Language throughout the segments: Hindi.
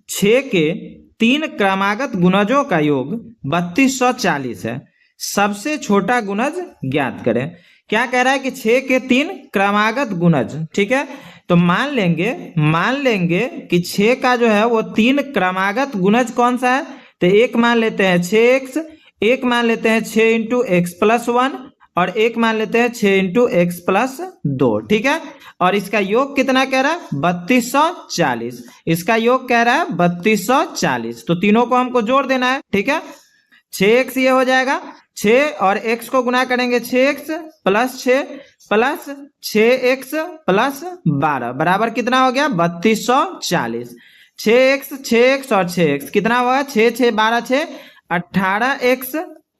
6 के 3 क्रमागत गुणजों का योग 3240 है। सबसे छोटा गुणज ज्ञात करें। क्या कह रहा है कि 6 के 3 क्रमागत गुणज, ठीक है। तो मान लेंगे कि 6 का जो है वो 3 क्रमागत गुणज कौन सा है। तो एक मान लेते हैं 6x, एक मान लेते हैं 6 इंटू एक्स प्लस 1 और एक मान लेते हैं 6 इंटू एक्स प्लस 2, ठीक है। और इसका योग कितना कह रहा है 3240। इसका योग कह रहा है 3240। तो तीनों को हमको जोड़ देना है, ठीक है। 6x ये हो जाएगा, 6 और x को गुना करेंगे 6x plus 6 plus 6x plus 12 बराबर कितना हो गया 3240। 6x और 6x कितना होगा 6 6 12 6 18x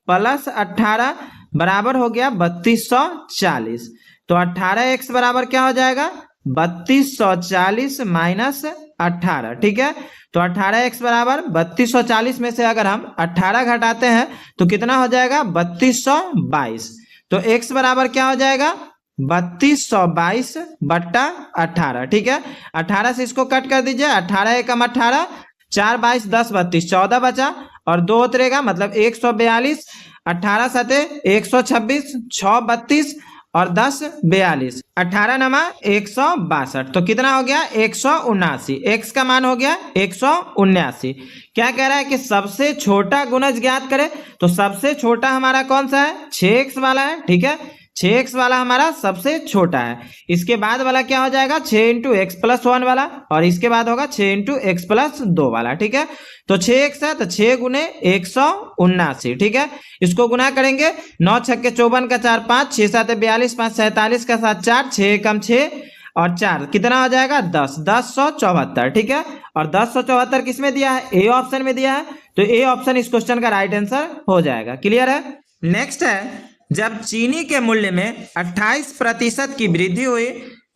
प्लस 18 बराबर हो गया 3240। तो 18x बराबर क्या हो जाएगा 3240 माइनस 18, ठीक है। तो 18x बराबर 3240 में से अगर हम 18 घटाते हैं तो कितना हो जाएगा 3222। तो x बराबर क्या हो जाएगा 3222 बट्टा 18, ठीक है। 18 से इसको कट कर दीजिए, 18 एकम 18, 4 22 10 32 14 बचा और 2 उतरेगा मतलब 142, 18 सते 126, 6 32 और 10 42, 18 नमा 162। तो कितना हो गया 179। x का मान हो गया 179। क्या कह रहा है कि सबसे छोटा गुणज ज्ञात करें। तो सबसे छोटा हमारा कौन सा है 6x वाला है, ठीक है। 6x वाला हमारा सबसे छोटा है। इसके बाद वाला क्या हो जाएगा 6 इंटू एक्स प्लस 1 वाला और इसके बाद होगा 6 इंटू एक्स प्लस 2 वाला, ठीक है। तो 6x है तो 6 गुने 179, ठीक है। इसको गुना करेंगे 9 छक्के 54 का 4 5, 6 7 42, 5 47 का 7 4, 6 कम 6 और 4 कितना हो जाएगा 10, 1074, ठीक है। और 1074 किस में दिया है ए ऑप्शन में दिया है। तो ए ऑप्शन इस क्वेश्चन का राइट आंसर हो जाएगा। क्लियर है। नेक्स्ट है, जब चीनी के मूल्य में 28% की वृद्धि हुई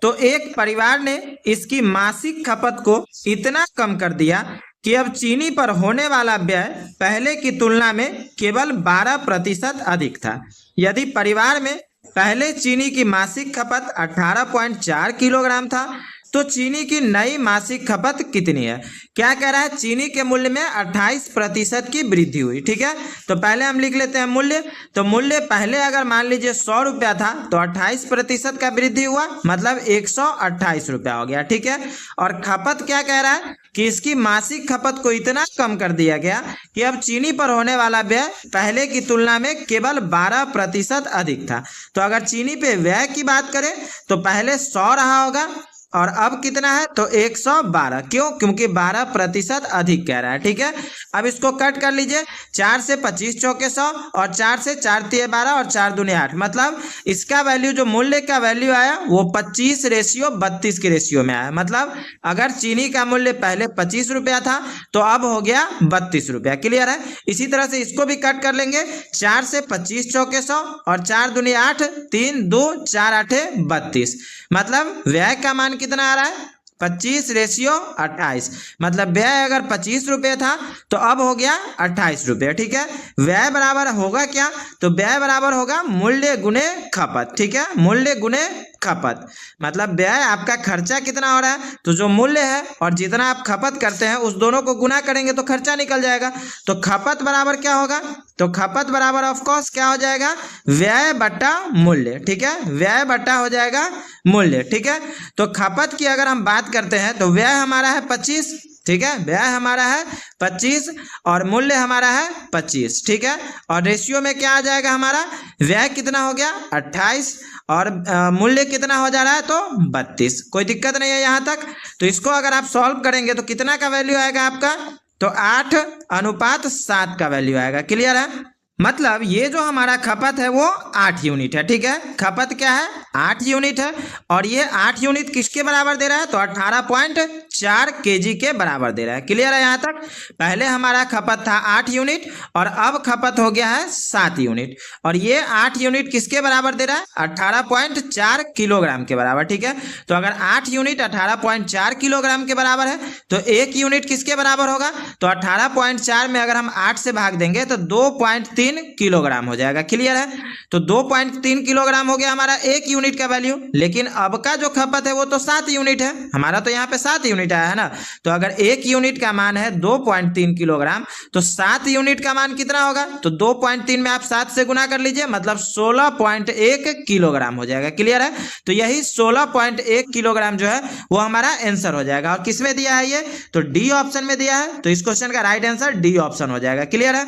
तो एक परिवार ने इसकी मासिक खपत को इतना कम कर दिया कि अब चीनी पर होने वाला व्यय पहले की तुलना में केवल 12% अधिक था। यदि परिवार में पहले चीनी की मासिक खपत 18.4 किलोग्राम था तो चीनी की नई मासिक खपत कितनी है। क्या कह रहा है चीनी के मूल्य में 28% की वृद्धि हुई, ठीक है। तो पहले हम लिख लेते हैं मूल्य। तो मूल्य पहले अगर मान लीजिए 100 रुपया था तो 28% का वृद्धि हुआ मतलब 128 रुपया हो गया, ठीक है। और खपत क्या कह रहा है कि इसकी मासिक खपत को इतना कम कर दिया गया कि अब चीनी पर होने वाला व्यय पहले की तुलना में केवल 12% अधिक था। तो अगर चीनी पे व्यय की बात करें तो पहले 100 रहा होगा और अब कितना है तो 112। क्यों, क्योंकि 12% अधिक कह रहा है, ठीक है। अब इसको कट कर लीजिए, 4 से 25 चौके 100 और 4 से 4 तिये 12 और 4 दूनी 8, मतलब इसका वैल्यू जो मूल्य का वैल्यू आया वो 25:32 के रेशियो में आया। मतलब अगर चीनी का मूल्य पहले 25 रुपया था तो अब हो गया 32 रुपया। क्लियर है। इसी तरह से इसको भी कट कर लेंगे, 4 से 25 चौके 100 और 4 दूनी 8, 3 2 4 8 32, मतलब व्यय का मान कितना आ रहा है 25:28। मतलब व्यय अगर 25 रुपये था तो अब हो गया 28 रुपये, ठीक है। व्यय बराबर होगा क्या, तो व्यय बराबर होगा मूल्य गुने खपत, ठीक है। मूल्य गुने खपत मतलब व्यय आपका खर्चा कितना हो रहा है तो जो मूल्य है और जितना आप खपत करते हैं उस दोनों को गुना करेंगे तो खर्चा निकल जाएगा। तो खपत बराबर क्या होगा, तो खपत बराबर ऑफ कोर्स क्या हो जाएगा व्यय बट्टा मूल्य, ठीक है। व्यय बट्टा हो जाएगा मूल्य, ठीक है। तो खपत की अगर हम बात करते हैं तो व्यय हमारा है 25, ठीक है। व्यय हमारा है 25 और मूल्य हमारा है 25, ठीक है। और रेशियो में क्या आ जाएगा हमारा व्यय कितना हो गया 28 और मूल्य कितना हो जा रहा है तो 32। कोई दिक्कत नहीं है यहाँ तक। तो इसको अगर आप सॉल्व करेंगे तो कितना का वैल्यू आएगा आपका तो 8:7 का वैल्यू आएगा। क्लियर है। मतलब ये जो हमारा खपत है वो 8 यूनिट है, ठीक है। खपत क्या है 8 यूनिट है और ये 8 यूनिट किसके बराबर दे रहा है तो 18.4 kg के बराबर दे रहा है। क्लियर है यहाँ तक। पहले हमारा खपत था 8 यूनिट और अब खपत हो गया है 7 यूनिट और ये 8 यूनिट किसके बराबर दे रहा है 18.4 किलोग्राम के बराबर, ठीक है। तो अगर 8 यूनिट 18.4 किलोग्राम के बराबर है तो 1 यूनिट किसके बराबर होगा तो 18.4 में अगर हम 8 से भाग देंगे तो 2.3 किलोग्राम हो जाएगा। क्लियर है? तो 2.3 किलोग्राम हो गया हमारा 1 यूनिट का वैल्यू। लेकिन अब का जो खपत है वो तो 7 यूनिट है, हमारा तो यहाँ पे 7 यूनिट आया है ना। तो अगर 1 यूनिट का मान है 2.3 किलोग्राम, तो 7 यूनिट का मान कितना होगा? तो 2.3 में आप 7 से गुना कर लीजिए, मतलब 16.1 किलोग्राम हो जाएगा। क्लियर है? तो यही 16.1 किलोग्राम जो है वो हमारा आंसर हो जाएगा। और किसमें दिया है ये? तो डी ऑप्शन में दिया है। तो इस क्वेश्चन का राइट आंसर डी ऑप्शन हो जाएगा। क्लियर है?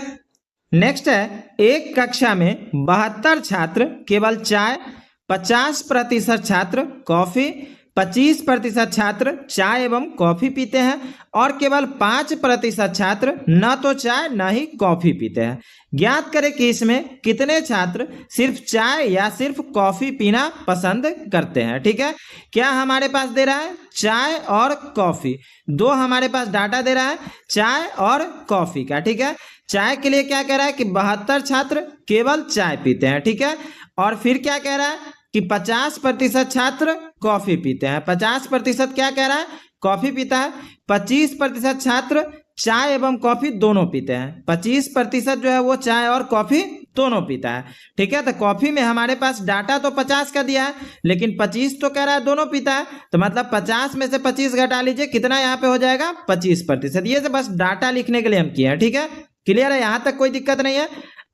नेक्स्ट है, एक कक्षा में 72 छात्र केवल चाय, 50% छात्र कॉफी, 25% छात्र चाय एवं कॉफी पीते हैं और केवल 5% छात्र न तो चाय न ही कॉफी पीते हैं। ज्ञात करें कि इसमें कितने छात्र सिर्फ चाय या सिर्फ कॉफी पीना पसंद करते हैं। ठीक है, क्या हमारे पास दे रहा है? चाय और कॉफी, दो हमारे पास डाटा दे रहा है, चाय और कॉफी का। ठीक है, चाय के लिए क्या कह रहा है कि 72 छात्र केवल चाय पीते हैं। ठीक है, और फिर क्या कह रहा है कि 50% छात्र कॉफी पीते हैं। 50% क्या कह रहा है? कॉफी पीता है। 25% छात्र चाय एवं कॉफी दोनों पीते हैं। 25% जो है वो चाय और कॉफी दोनों पीता है। ठीक है, तो कॉफी में हमारे पास डाटा तो 50 का दिया है, लेकिन 25 तो कह रहा है दोनों पीता है। तो मतलब 50 में से 25 घटा लीजिए, कितना यहाँ पे हो जाएगा? 25%। ये तो बस डाटा लिखने के लिए हम किए हैं। ठीक है, क्लियर है? यहाँ तक कोई दिक्कत नहीं है।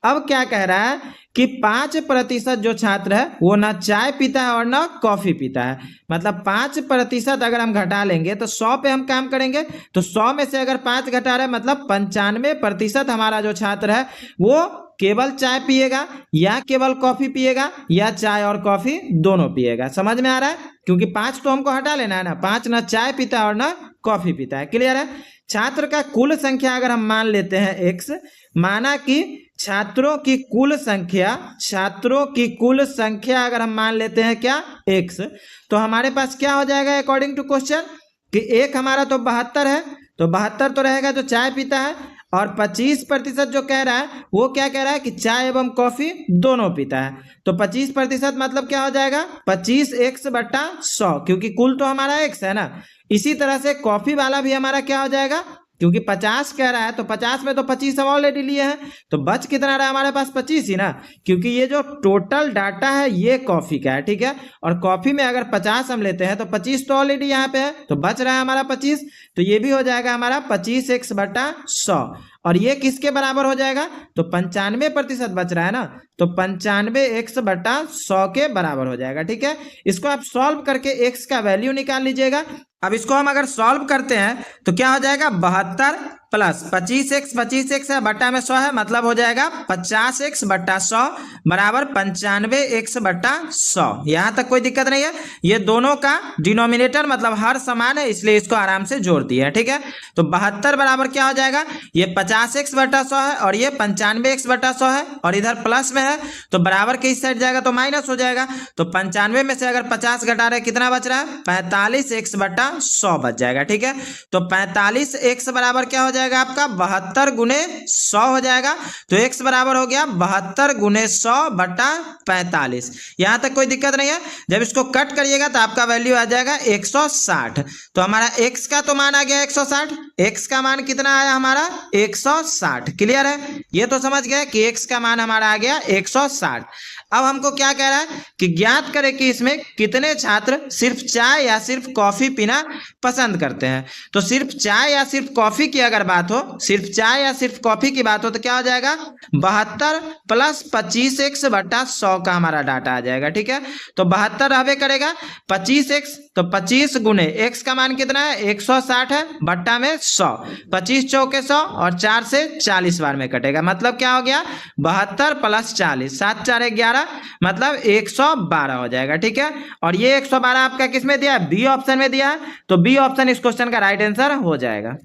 अब क्या कह रहा है कि 5% जो छात्र है वो ना चाय पीता है और ना कॉफी पीता है। मतलब 5% अगर हम घटा लेंगे तो 100 पे हम काम करेंगे। तो 100 में से अगर 5 घटा रहे मतलब 95% हमारा जो छात्र है वो केवल चाय पिएगा या केवल कॉफी पिएगा या चाय और कॉफी दोनों पिएगा। समझ में आ रहा है? क्योंकि 5 तो हमको हटा लेना है ना, 5 ना चाय पीता है और ना कॉफी पीता है। क्लियर है? छात्र का कुल संख्या अगर हम मान लेते हैं x, माना कि छात्रों की कुल संख्या अगर हम मान लेते हैं क्या? x, तो हमारे पास क्या हो जाएगा अकॉर्डिंग टू क्वेश्चन कि एक हमारा तो 72 है, तो 72 तो रहेगा जो चाय पीता है, और 25% जो कह रहा है वो क्या कह रहा है कि चाय एवं कॉफी दोनों पीता है। तो 25% मतलब क्या हो जाएगा? 25x/100, क्योंकि कुल तो हमारा x है ना। इसी तरह से कॉफी वाला भी हमारा क्या हो जाएगा? क्योंकि 50 कह रहा है तो 50 में तो 25 हम ऑलरेडी लिए हैं, तो बच कितना रहा हमारे पास? 25 ही ना, क्योंकि ये जो टोटल डाटा है ये कॉफी का है। ठीक है, और कॉफी में अगर 50 हम लेते हैं तो 25 तो ऑलरेडी यहाँ पे है, तो बच रहा है हमारा 25। तो ये भी हो जाएगा हमारा 25x/100। और ये किसके बराबर हो जाएगा? तो 95% बच रहा है ना, तो 95x/100 के बराबर हो जाएगा। ठीक है, इसको आप सॉल्व करके x का वैल्यू निकाल लीजिएगा। अब इसको हम अगर सॉल्व करते हैं तो क्या हो जाएगा? 72 प्लस 25x है, बट्टा में 100 है, मतलब हो जाएगा 50x/100 बराबर 95x/100। यहाँ तक कोई दिक्कत नहीं है। ये दोनों का डिनोमिनेटर मतलब हर समान है, इसलिए इसको आराम से जोड़ दिया है। ठीक है, तो 72 बराबर क्या हो जाएगा? ये 50x/100 है और ये 95x/100 है, और इधर प्लस में है तो बराबर के इस साइड जाएगा तो माइनस हो जाएगा। तो 95 में से अगर 50 घटा रहे कितना बच रहा है? 45x/100 बच जाएगा। ठीक है, तो 45x बराबर क्या हो जाएगा आपका? 72 गुने 100 हो जाएगा। तो x बराबर हो गया 72 गुने 100/45। यहां तक कोई दिक्कत नहीं है। जब इसको कट करिएगा तो आपका वैल्यू आ जाएगा 160। तो हमारा x का तो मान आ गया 160, x का मान कितना आया हमारा? 160। क्लियर है? ये तो समझ गए कि x का मान हमारा आ गया 160। अब हमको क्या कह रहा है कि ज्ञात करें कि इसमें कितने छात्र सिर्फ चाय या सिर्फ कॉफी पीना पसंद करते हैं। तो सिर्फ चाय या सिर्फ कॉफी की अगर बात हो, सिर्फ चाय या सिर्फ कॉफी की बात हो, तो क्या हो जाएगा? 72 प्लस 25x/100 का हमारा डाटा आ जाएगा। ठीक है, तो 72 रहबे करेगा, 25x तो 25 गुने x का मान कितना है? 160 है, बट्टा में 100, 25 चौके 100 और 4 से 40 बार में कटेगा। मतलब क्या हो गया? 72 प्लस 40, 7 4 11, मतलब 112 हो जाएगा। ठीक है, और ये 112 आपका किसमें दिया है? बी ऑप्शन में दिया है। तो बी ऑप्शन इस क्वेश्चन का राइट आंसर हो जाएगा।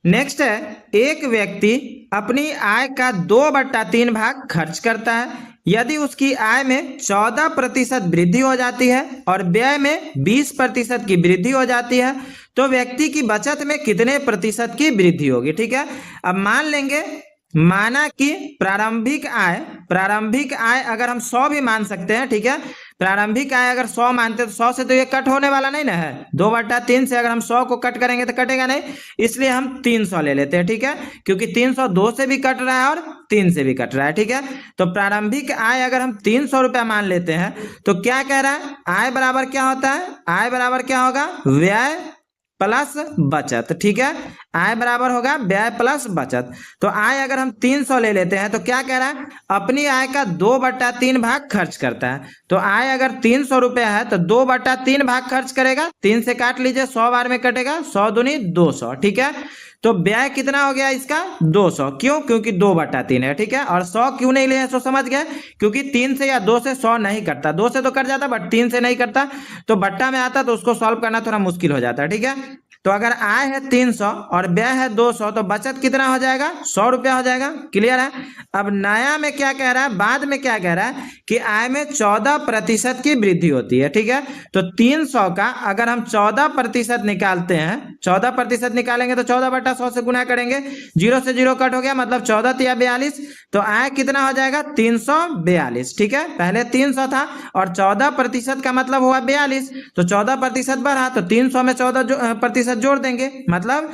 नेक्स्ट है, एक व्यक्ति अपनी आय का 2/3 भाग खर्च करता है। यदि उसकी आय में 14% वृद्धि हो जाती है और व्यय में 20% की वृद्धि हो जाती है तो व्यक्ति की बचत में कितने प्रतिशत की वृद्धि होगी? ठीक है, अब मान लेंगे, माना कि प्रारंभिक आय अगर हम 100 भी मान सकते हैं। ठीक है, प्रारंभिक आय अगर 100 मानते तो 100 से तो ये कट होने वाला नहीं ना है, 2/3 से अगर हम 100 को कट करेंगे तो कटेगा नहीं, इसलिए हम 300 ले लेते हैं, ठीक है, क्योंकि 300 2 से भी कट रहा है और 3 से भी कट रहा है, ठीक है। तो प्रारंभिक आय अगर हम 300 रुपया मान लेते हैं तो क्या कह रहा है, आय बराबर क्या होता है, आय बराबर क्या होगा, व्यय प्लस बचत, ठीक है, आय बराबर होगा व्यय प्लस बचत। तो आय अगर हम 300 ले लेते हैं तो क्या कह रहा है, अपनी आय का 2/3 भाग खर्च करता है। तो आय अगर 300 रुपया है तो 2/3 भाग खर्च करेगा, 3 से काट लीजिए, 100 बार में कटेगा, 100 दूनी 200, ठीक है। तो व्यय कितना हो गया इसका 200, क्यों, क्योंकि 2/3 है, ठीक है। और 100 क्यों नहीं लिया, सो समझ गए, क्योंकि 3 से या 2 से 100 नहीं कटता, 2 से तो कट जाता बट 3 से नहीं कटता, तो बट्टा में आता तो उसको सॉल्व करना थोड़ा मुश्किल हो जाता है, ठीक है। तो अगर आय है 300 और व्यय है 200 तो बचत कितना हो जाएगा, 100 रुपया हो जाएगा, क्लियर है। अब नया में क्या कह रहा है, बाद में क्या कह रहा है कि आय में 14% की वृद्धि होती है, ठीक है। तो 300 का अगर हम 14% निकालते हैं, 14% निकालेंगे तो 14/100 से गुना करेंगे, 0 से 0 कट हो गया, मतलब 14 या 42, तो आय कितना हो जाएगा 342, ठीक है। पहले 300 था और 14% का मतलब हुआ 42, तो 14% बढ़ा तो 300 में 14% जोड़ देंगे, मतलब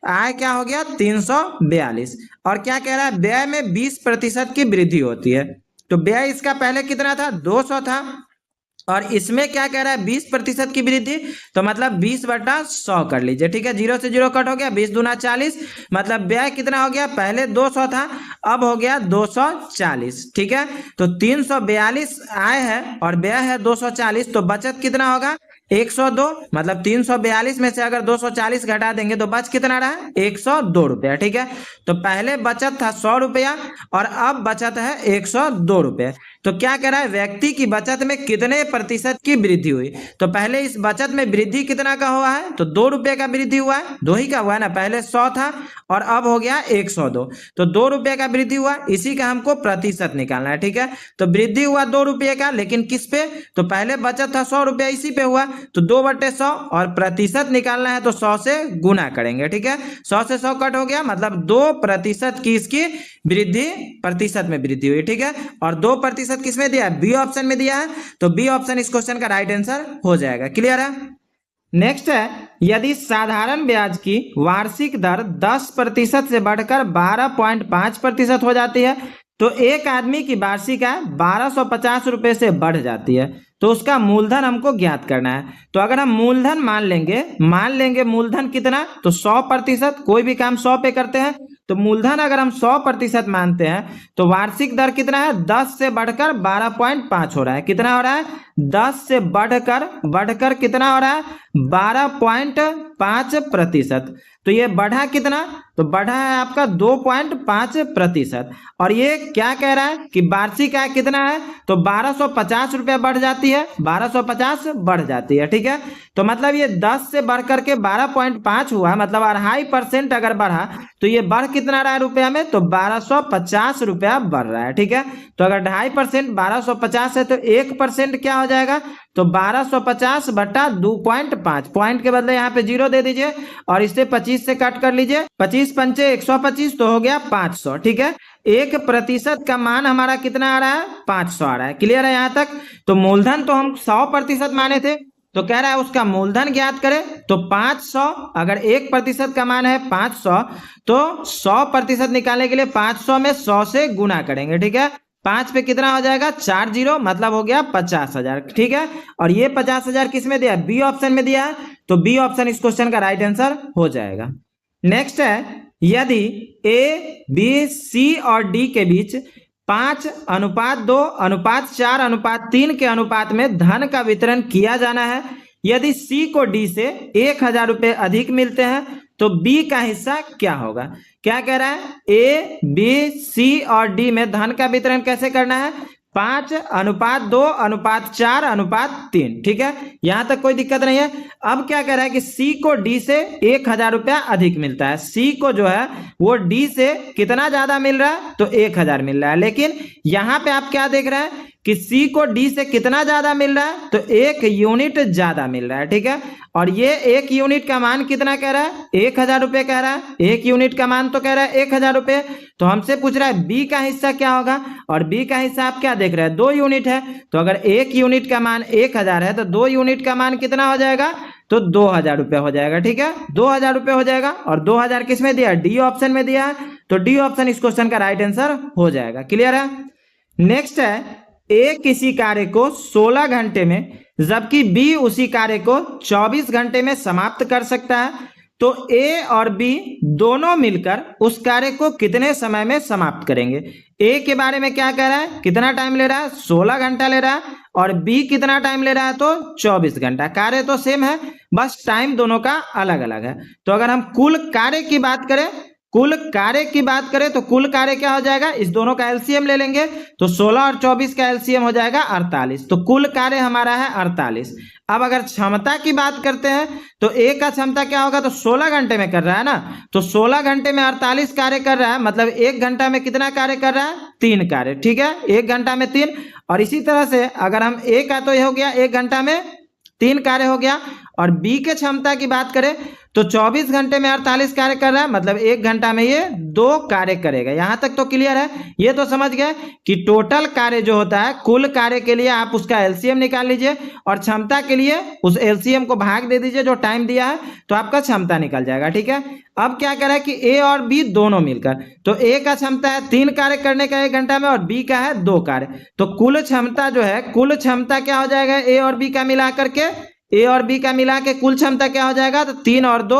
आय क्या हो गया 342। और क्या कह रहा है, व्यय में 20% की वृद्धि होती है। तो व्यय इसका पहले कितना था, 200 था, और इसमें क्या कह रहा है 20% की वृद्धि, तो मतलब 20/100 कर लीजिए, ठीक है, 0 से 0 कट हो गया, 20 दूना 40, मतलब व्यय कितना हो गया, पहले 200 था अब हो गया 240, ठीक है। तो 342 आय है और व्यय है 240, तो बचत कितना होगा 102, मतलब 342 में से अगर 240 घटा देंगे तो बच कितना रहा, 102 रुपया, ठीक है। तो पहले बचत था 100 रुपया और अब बचत है 102 रुपये। तो क्या कह रहा है, व्यक्ति की बचत में कितने प्रतिशत की वृद्धि हुई, तो पहले इस बचत में वृद्धि कितना का हुआ है, तो 2 रुपये का वृद्धि हुआ है, 2 ही का हुआ है ना, पहले 100 था और अब हो गया 102, तो 2 रुपये का वृद्धि हुआ, इसी का हमको प्रतिशत निकालना है, ठीक है। तो वृद्धि हुआ 2 रुपये का, लेकिन किस पे, तो पहले बचत था 100 रुपया, इसी पे हुआ, तो 2/100, और प्रतिशत निकालना है तो 100 से गुना करेंगे, ठीक है, 100 से 100 कट हो गया, मतलब 2% की इसकी वृद्धि, प्रतिशत में वृद्धि हुई, ठीक है। और 2% किसमें दिया है, बी ऑप्शन में दिया है, तो बी ऑप्शन इस क्वेश्चन का राइट आंसर हो जाएगा, क्लियर है। नेक्स्ट है, यदि साधारण ब्याज की वार्षिक दर 10% से बढ़कर 12.5% हो जाती है तो एक आदमी की वार्षिक आय 1250 रुपये से बढ़ जाती है, तो उसका मूलधन हमको ज्ञात करना है। तो अगर हम मूलधन मान लेंगे मूलधन कितना, तो 100%, कोई भी काम 100 पे करते हैं, तो मूलधन अगर हम 100% मानते हैं तो वार्षिक दर कितना है, 10 से बढ़कर 12.5 हो रहा है, कितना हो रहा है, 10 से बढ़कर कितना हो रहा है, 12.5%। तो ये बढ़ा कितना, तो बढ़ा है आपका 2.5%। और ये क्या कह रहा है कि वार्षिक आय कितना है, तो 1250 रुपया बढ़ जाती है, 1250 बढ़ जाती है, ठीक है। तो मतलब ये 10 से बढ़ करके 12.5 हुआ, मतलब 2.5% अगर बढ़ा तो ये बढ़ कितना रहा है रुपया में, तो 1250 रुपया बढ़ रहा है, ठीक है। तो अगर 2.5% 1250 है तो 1% क्या हो जाएगा, तो 1250 बटा 2.5, पॉइंट के बदले यहाँ पे 0 दे दीजिए और इससे 25 से काट कर लीजिए, 25 पंचे 125, तो हो गया 500, ठीक है। 1% का मान हमारा कितना आ रहा है, 500 आ रहा है, क्लियर है यहाँ तक। तो मूलधन तो हम 100% माने थे, तो कह रहा है उसका मूलधन ज्ञात करें, तो 500, अगर 1% का मान है 500 तो 100% निकालने के लिए 500 में 100 से गुना करेंगे, ठीक है। 5 पे कितना हो जाएगा, 4 0, मतलब हो गया 50,000, ठीक है। और ये 50,000 किस में दिया, बी ऑप्शन में दिया है, तो बी ऑप्शन इस क्वेश्चन का राइट आंसर हो जाएगा। नेक्स्ट है, यदि ए बी सी और डी के बीच 5:2:4:3 के अनुपात में धन का वितरण किया जाना है, यदि सी को डी से 1000 रुपये अधिक मिलते हैं तो बी का हिस्सा क्या होगा। क्या कह रहा है, ए बी सी और डी में धन का वितरण कैसे करना है, 5:2:4:3, ठीक है, यहां तक कोई दिक्कत नहीं है। अब क्या कह रहा है कि सी को डी से 1000 रुपया अधिक मिलता है, सी को जो है वो डी से कितना ज्यादा मिल रहा है, तो 1000 मिल रहा है, लेकिन यहां पे आप क्या देख रहे हैं कि सी को डी से कितना ज्यादा मिल रहा है, तो 1 यूनिट ज्यादा मिल रहा है, ठीक है। और ये 1 यूनिट का मान कितना कह रहा है, 1000 रुपये कह रहा है। 1 यूनिट का मान तो कह रहा है 1000 रुपये। तो हमसे पूछ रहा है बी का हिस्सा क्या होगा, और बी का हिस्सा आप क्या देख रहे हैं, 2 यूनिट है। तो अगर 1 यूनिट का मान 1000 है तो 2 यूनिट का मान कितना हो जाएगा, तो 2000 रुपये हो जाएगा, ठीक है। 2000 रुपये हो जाएगा। और 2000 किस में दिया है, डी ऑप्शन में दिया है, तो डी ऑप्शन इस क्वेश्चन का राइट आंसर हो जाएगा। क्लियर है। नेक्स्ट है, ए किसी कार्य को 16 घंटे में जबकि बी उसी कार्य को 24 घंटे में समाप्त कर सकता है, तो ए और बी दोनों मिलकर उस कार्य को कितने समय में समाप्त करेंगे। ए के बारे में क्या कह रहा है, कितना टाइम ले रहा है, 16 घंटा ले रहा है, और बी कितना टाइम ले रहा है, तो 24 घंटा। कार्य तो सेम है, बस टाइम दोनों का अलग अलग है। तो अगर हम कुल कार्य की बात करें, तो कुल कार्य क्या हो जाएगा, इस दोनों का एलसीएम ले लेंगे, तो 16 और 24 का एलसीएम हो जाएगा 48। तो कुल कार्य हमारा है 48। अब अगर क्षमता की बात करते हैं तो ए का क्षमता क्या होगा, तो 16 घंटे में कर रहा है ना, तो 16 घंटे में 48 कार्य कर रहा है, मतलब 1 घंटा में कितना कार्य कर रहा है, 3 कार्य, ठीक है। 1 घंटा में 3। और इसी तरह से अगर हम ए का तो ये हो गया 1 घंटा में 3 कार्य हो गया, और बी के क्षमता की बात करें तो 24 घंटे में 48 कार्य कर रहा है, मतलब 1 घंटा में ये 2 कार्य करेगा। यहां तक तो क्लियर है। ये तो समझ गए कि टोटल कार्य जो होता है, कुल कार्य के लिए आप उसका एलसीएम निकाल लीजिए और क्षमता के लिए उस एलसीएम को भाग दे दीजिए जो टाइम दिया है, तो आपका क्षमता निकल जाएगा, ठीक है। अब क्या कह रहा है कि ए और बी दोनों मिलकर, तो ए का क्षमता है 3 कार्य करने का 1 घंटा में, और बी का है 2 कार्य। तो कुल क्षमता जो है, कुल क्षमता क्या हो जाएगा, ए और बी का मिला करके, ए और बी का मिला के कुल क्षमता क्या हो जाएगा, तो 3 और 2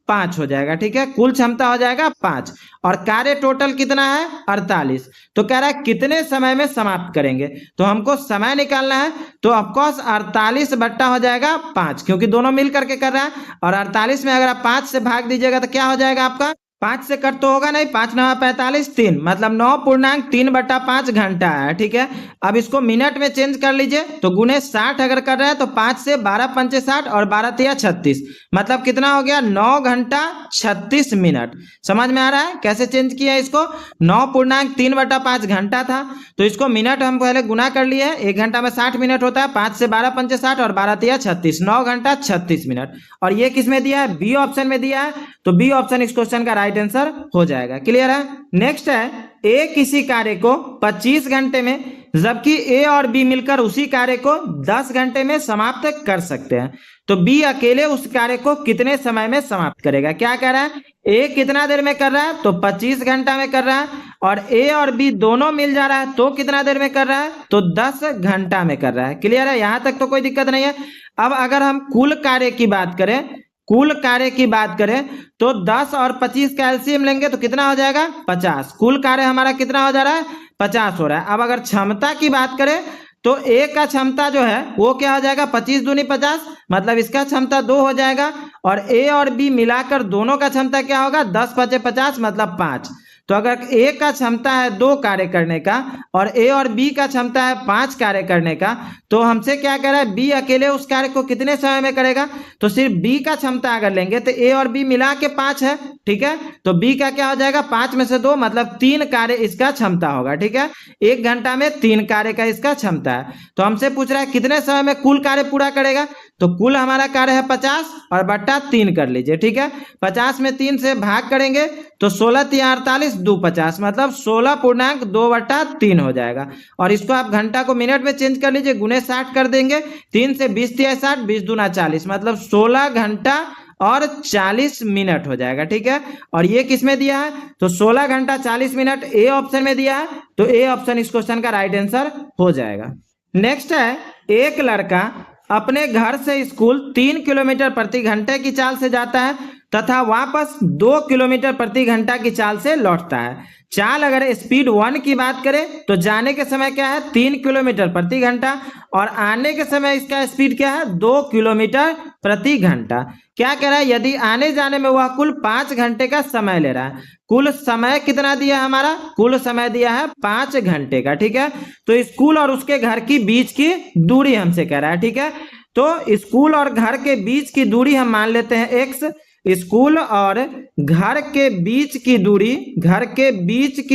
5 हो जाएगा, ठीक है। कुल क्षमता हो जाएगा 5, और कार्य टोटल कितना है, 48। तो कह रहा है कितने समय में समाप्त करेंगे, तो हमको समय निकालना है, तो ऑफकोर्स 48 बट्टा हो जाएगा 5, क्योंकि दोनों मिल करके कर रहा है। और 48 में अगर आप 5 से भाग दीजिएगा तो क्या हो जाएगा आपका, 5 से कट तो होगा नहीं, 5 9 45 3, मतलब 9.3/5 घंटा है, ठीक है। अब इसको मिनट में चेंज कर लीजिए, तो गुने 60 अगर कर रहे हैं तो 5 से 12 पंचे 60 और 12 तिया 36, मतलब कितना हो गया, 9 घंटा 36 मिनट। समझ में आ रहा है कैसे चेंज किया इसको। 9.3/5 घंटा था, तो इसको मिनट हम पहले गुना कर लिए हैं। 1 घंटा में 60 मिनट होता है, 5 से 12 पंचे 60 और 12 तिया 36, 9 घंटा 36 मिनट। और ये किस में दिया है, बी ऑप्शन में दिया है, तो बी ऑप्शन इस क्वेश्चन का राइट आंसर हो जाएगा। क्लियर है। नेक्स्ट है, ए किसी कार्य को 25 घंटे में जबकि ए और बी मिलकर उसी कार्य को 10 घंटे में समाप्त कर सकते हैं, तो बी अकेले उस कार्य को कितने समय में समाप्त करेगा। क्या कह रहा है, ए कितना देर में कर रहा है, तो 25 घंटा में कर रहा है, और ए और बी दोनों मिल जा रहा है तो कितना देर में कर रहा है, तो 10 घंटा में कर रहा है। क्लियर है, यहां तक तो कोई दिक्कत नहीं है। अब अगर हम कुल कार्य की बात करें, तो 10 और 25 का एलसीएम लेंगे तो कितना हो जाएगा, 50। कुल कार्य हमारा कितना हो जा रहा है, 50 हो रहा है। अब अगर क्षमता की बात करें तो ए का क्षमता जो है वो क्या हो जाएगा, 25 दूनी 50, मतलब इसका क्षमता 2 हो जाएगा, और ए और बी मिलाकर दोनों का क्षमता क्या होगा, 10 5 50, मतलब 5। तो अगर ए का क्षमता है 2 कार्य करने का और ए और बी का क्षमता है 5 कार्य करने का, तो हमसे क्या कह रहा है, बी अकेले उस कार्य को कितने समय में करेगा, तो सिर्फ बी का क्षमता अगर लेंगे तो ए और बी मिला के 5 है, ठीक है। तो बी का क्या हो जाएगा, 5 में से 2, मतलब 3 कार्य इसका क्षमता होगा, ठीक है। 1 घंटा में 3 कार्य का इसका क्षमता है। तो हमसे पूछ रहा है कितने समय में कुल कार्य पूरा करेगा, तो कुल हमारा कार्य है 50 और बट्टा 3 कर लीजिए, ठीक है। 50 में 3 से भाग करेंगे तो 16 3 48 2 50, मतलब 16.2/3 हो जाएगा। और इसको आप घंटा को मिनट में चेंज कर लीजिए, गुने 60 कर देंगे, 3 से 20 3 60, 20 दूना 40, मतलब 16 घंटा और 40 मिनट हो जाएगा, ठीक है। और ये किस में दिया है, तो 16 घंटा 40 मिनट ए ऑप्शन में दिया है, तो ए ऑप्शन इस क्वेश्चन का राइट आंसर हो जाएगा। नेक्स्ट है, एक लड़का अपने घर से स्कूल 3 किलोमीटर प्रति घंटे की चाल से जाता है तथा वापस 2 किलोमीटर प्रति घंटा की चाल से लौटता है। चाल अगर स्पीड 1 की बात करें तो जाने के समय क्या है, 3 किलोमीटर प्रति घंटा, और आने के समय इसका स्पीड क्या है, 2 किलोमीटर प्रति घंटा। क्या कह रहा है, यदि आने जाने में वह कुल 5 घंटे का समय ले रहा है। कुल समय कितना दिया है हमारा, कुल समय दिया है 5 घंटे का, ठीक है। तो स्कूल और उसके घर की बीच की दूरी हमसे कह रहा है, ठीक है। तो स्कूल और घर के बीच की दूरी हम मान लेते हैं x, स्कूल और घर के बीच की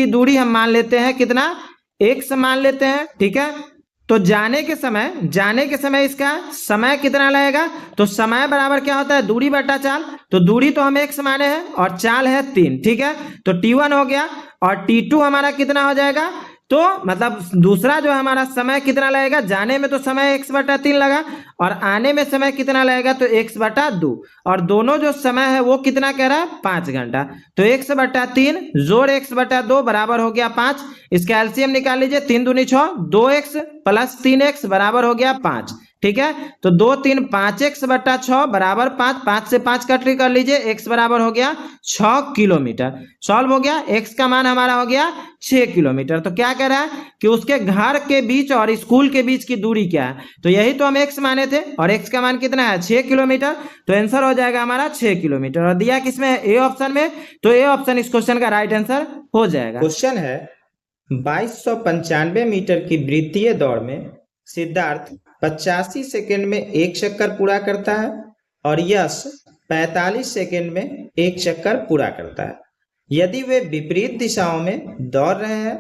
दूरी हम मान लेते हैं कितना, x मान लेते हैं, ठीक है। तो जाने के समय इसका समय कितना लगेगा, तो समय बराबर क्या होता है, दूरी बटा चाल। तो दूरी तो हम x माने हैं और चाल है 3, ठीक है। तो t1 हो गया और t2 हमारा कितना हो जाएगा, तो मतलब दूसरा जो हमारा समय कितना लगेगा, जाने में तो समय x/3 लगा और आने में समय कितना लगेगा, तो x/2, और दोनों जो समय है वो कितना कह रहा है, 5 घंटा। तो x/3 जोड़ x/2 बराबर हो गया 5। इसका एलसीएम निकाल लीजिए, 3 दूनी 6, 2x प्लस 3x बराबर हो गया 5, ठीक है। तो 2 3 5x/6 बराबर 5, 5 से 5 कट कर लीजिए, x बराबर हो गया 6 किलोमीटर। सॉल्व हो गया, x का मान हमारा हो गया 6 किलोमीटर। तो क्या कह रहा है कि उसके घर के बीच और स्कूल के बीच की दूरी क्या है, तो यही तो हम x माने थे और x का मान कितना है, 6 किलोमीटर। तो आंसर हो जाएगा हमारा 6 किलोमीटर और दिया किसमें है, ए ऑप्शन में। तो ए ऑप्शन इस क्वेश्चन का राइट आंसर हो जाएगा। क्वेश्चन है 2295 मीटर की वृत्तीय दौड़ में सिद्धार्थ 85 सेकंड में एक चक्कर पूरा करता है और यश 45 सेकंड में एक चक्कर पूरा करता है। यदि वे विपरीत दिशाओं में दौड़ रहे हैं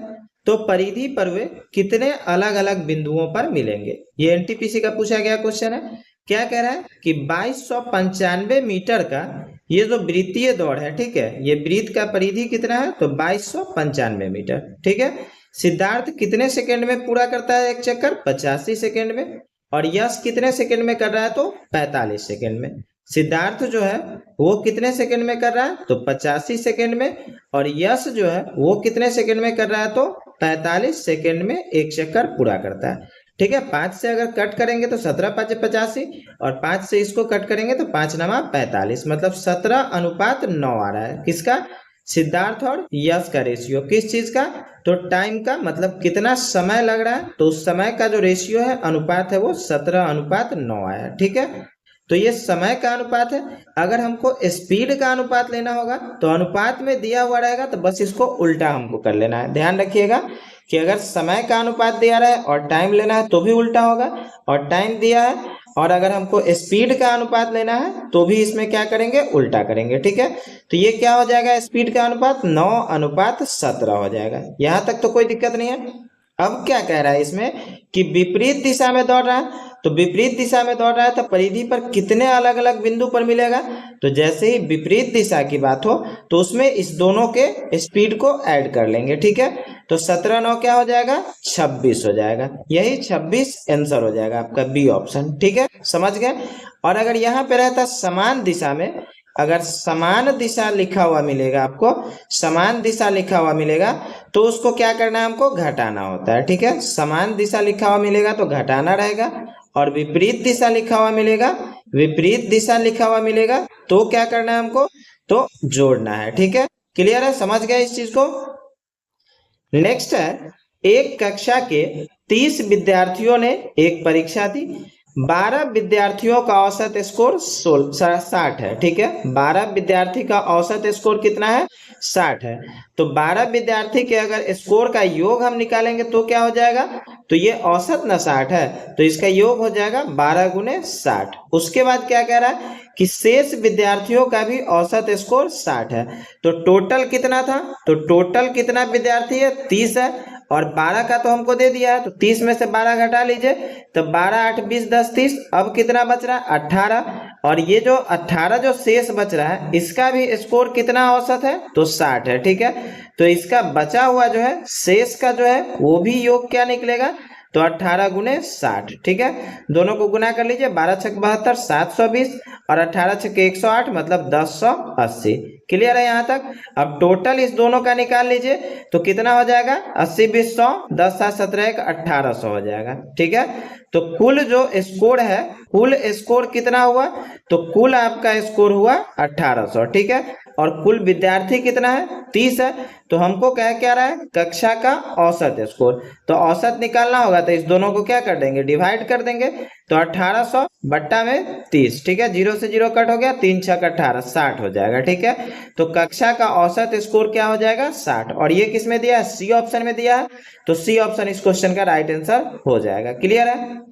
तो परिधि पर वे कितने अलग अलग बिंदुओं पर मिलेंगे। ये एनटीपीसी का पूछा गया क्वेश्चन है। क्या कह रहा है कि 2295 मीटर का ये जो वृत्तीय दौड़ है, ठीक है, ये वृत्त का परिधि कितना है, तो 2295 मीटर, ठीक है। सिद्धार्थ कितने सेकंड में पूरा करता है एक चक्कर, 85 सेकंड में, और यश कितने सेकंड में कर रहा है, तो 45 सेकंड में। सिद्धार्थ जो है वो कितने सेकंड में कर रहा है, तो 85 सेकंड में, और यश जो है वो कितने सेकंड में कर रहा है, तो 45 सेकंड में एक चक्कर पूरा करता है, ठीक है। 5 से अगर कट करेंगे तो 17 5 85 और 5 से इसको कट करेंगे तो 5 9 45, मतलब 17:9 आ रहा है। किसका, सिद्धार्थ और यश का रेशियो। किस चीज का, तो टाइम का, मतलब कितना समय लग रहा है, तो उस समय का जो रेशियो है, अनुपात है, वो 17:9 आया, ठीक है। तो ये समय का अनुपात है। अगर हमको स्पीड का अनुपात लेना होगा तो अनुपात में दिया हुआ रहेगा, तो बस इसको उल्टा हमको कर लेना है। ध्यान रखिएगा कि अगर समय का अनुपात दिया रहा है और टाइम लेना है तो भी उल्टा होगा, और टाइम दिया है और अगर हमको स्पीड का अनुपात लेना है तो भी इसमें क्या करेंगे, उल्टा करेंगे, ठीक है। तो ये क्या हो जाएगा, स्पीड का अनुपात 9:17 हो जाएगा। यहां तक तो कोई दिक्कत नहीं है। अब क्या कह रहा है इसमें कि विपरीत दिशा में दौड़ रहा है, तो विपरीत दिशा में दौड़ रहा है तो परिधि पर कितने अलग अलग बिंदु पर मिलेगा। तो जैसे ही विपरीत दिशा की बात हो तो उसमें इस दोनों के स्पीड को ऐड कर लेंगे, ठीक है। तो 17 9 क्या हो जाएगा, 26 हो जाएगा। यही 26 आंसर हो जाएगा आपका बी ऑप्शन, ठीक है, समझ गए। और अगर यहाँ पे रहता समान दिशा में, अगर समान दिशा लिखा हुआ मिलेगा आपको, समान दिशा लिखा हुआ मिलेगा तो उसको क्या करना है, हमको घटाना होता है, ठीक है। समान दिशा लिखा हुआ मिलेगा तो घटाना रहेगा, और विपरीत दिशा लिखा हुआ मिलेगा, विपरीत दिशा लिखा हुआ मिलेगा तो क्या करना है हमको, तो जोड़ना है, ठीक है। क्लियर है, समझ गए इस चीज को। नेक्स्ट है, एक कक्षा के 30 विद्यार्थियों ने एक परीक्षा दी। 12 विद्यार्थियों का औसत स्कोर 60 है, ठीक है। 12 विद्यार्थी का औसत स्कोर कितना है, 60 है। तो 12 विद्यार्थी के अगर स्कोर का योग हम निकालेंगे तो क्या हो जाएगा, तो ये औसत ना 60 है तो इसका योग हो जाएगा 12 × 60। उसके बाद क्या कह रहा है कि शेष विद्यार्थियों का भी औसत स्कोर 60 है। तो टोटल कितना था, तो टोटल कितना विद्यार्थी है, 30 है, और 12 का तो हमको दे दिया है, तो 30 में से 12 घटा लीजिए, तो 12 8 20 10 30, अब कितना बच रहा है, 18। और ये जो 18 जो शेष बच रहा है इसका भी स्कोर कितना औसत है, तो 60 है, ठीक है। तो इसका बचा हुआ जो है शेष का जो है वो भी योग क्या निकलेगा, तो 18 × 60, ठीक है। दोनों को गुना कर लीजिए, 12 छक 72 720 और 18 छक 108 मतलब 1080। क्लियर है यहाँ तक। अब टोटल इस दोनों का निकाल लीजिए तो कितना हो जाएगा, 80 20 100 10 7 17 1 1800 हो जाएगा, ठीक है। तो कुल जो स्कोर है, कुल स्कोर कितना हुआ, तो कुल आपका स्कोर हुआ 1800, ठीक है। और कुल विद्यार्थी कितना है, 30 है। तो हमको क्या रहा है, कक्षा का औसत स्कोर। तो औसत निकालना होगा तो इस दोनों को क्या कर देंगे, डिवाइड कर देंगे। तो 1800 बट्टा में 30, ठीक है, 0 से 0 कट हो गया, 3 6 18 60 हो जाएगा, ठीक है। तो कक्षा का औसत स्कोर क्या हो जाएगा, 60। और ये किस में दिया है, सी ऑप्शन में दिया है, तो सी ऑप्शन इस क्वेश्चन का राइट आंसर हो जाएगा। क्लियर है।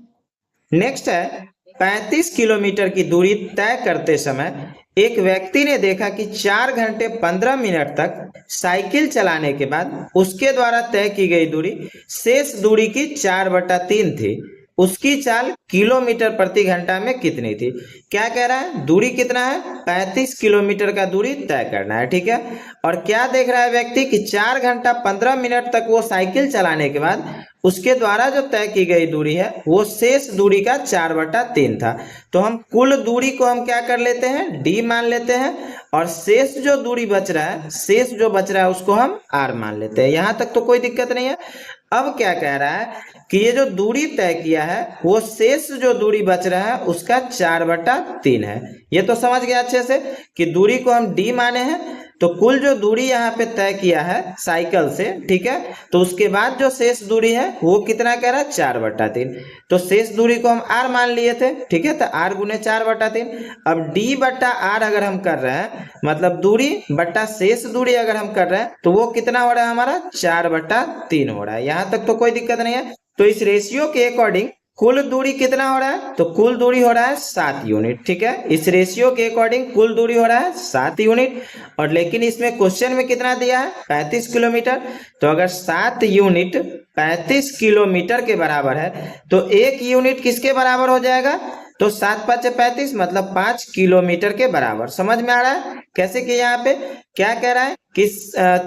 नेक्स्ट है, 35 किलोमीटर की दूरी तय करते समय एक व्यक्ति ने देखा कि 4 घंटे 15 मिनट तक साइकिल चलाने के बाद उसके द्वारा तय की गई दूरी शेष दूरी की 4/3 थी। उसकी चाल किलोमीटर प्रति घंटा में कितनी थी? क्या कह रहा है? दूरी कितना है? 35 किलोमीटर का दूरी तय करना है, ठीक है। और क्या देख रहा है व्यक्ति कि 4 घंटा 15 मिनट तक वो साइकिल चलाने के बाद उसके द्वारा जो तय की गई दूरी है वो शेष दूरी का 4/3 था। तो हम कुल दूरी को हम क्या कर लेते हैं? डी मान लेते हैं, और शेष जो दूरी बच रहा है, शेष जो बच रहा है उसको हम आर मान लेते हैं। यहां तक तो कोई दिक्कत नहीं है। अब क्या कह रहा है कि ये जो दूरी तय किया है वो शेष जो दूरी बच रहा है उसका 4/3 है। ये तो समझ गया अच्छे से कि दूरी को हम डी माने हैं, तो कुल जो दूरी यहाँ पे तय किया है साइकिल से, ठीक है, तो उसके बाद जो शेष दूरी है वो कितना कह रहा है? 4/3। तो शेष दूरी को हम आर मान लिए थे, ठीक है, तो आर गुने 4/3। अब डी बट्टा आर अगर हम कर रहे हैं, मतलब दूरी बट्टा शेष दूरी अगर हम कर रहे हैं, तो वो कितना हो रहा है हमारा? 4/3 हो रहा है। यहां तक तो कोई दिक्कत नहीं है। तो इस रेशियो के अकॉर्डिंग कुल दूरी कितना हो रहा है? तो कुल दूरी हो रहा है 7 यूनिट, ठीक है। इस रेशियो के अकॉर्डिंग कुल दूरी हो रहा है 7 यूनिट, और लेकिन इसमें क्वेश्चन में कितना दिया है? 35 किलोमीटर। तो अगर 7 यूनिट 35 किलोमीटर के बराबर है तो 1 यूनिट किसके बराबर हो जाएगा? तो 7 5 35, मतलब 5 किलोमीटर के बराबर। समझ में आ रहा है कैसे? कि यहाँ पे क्या कह रहा है कि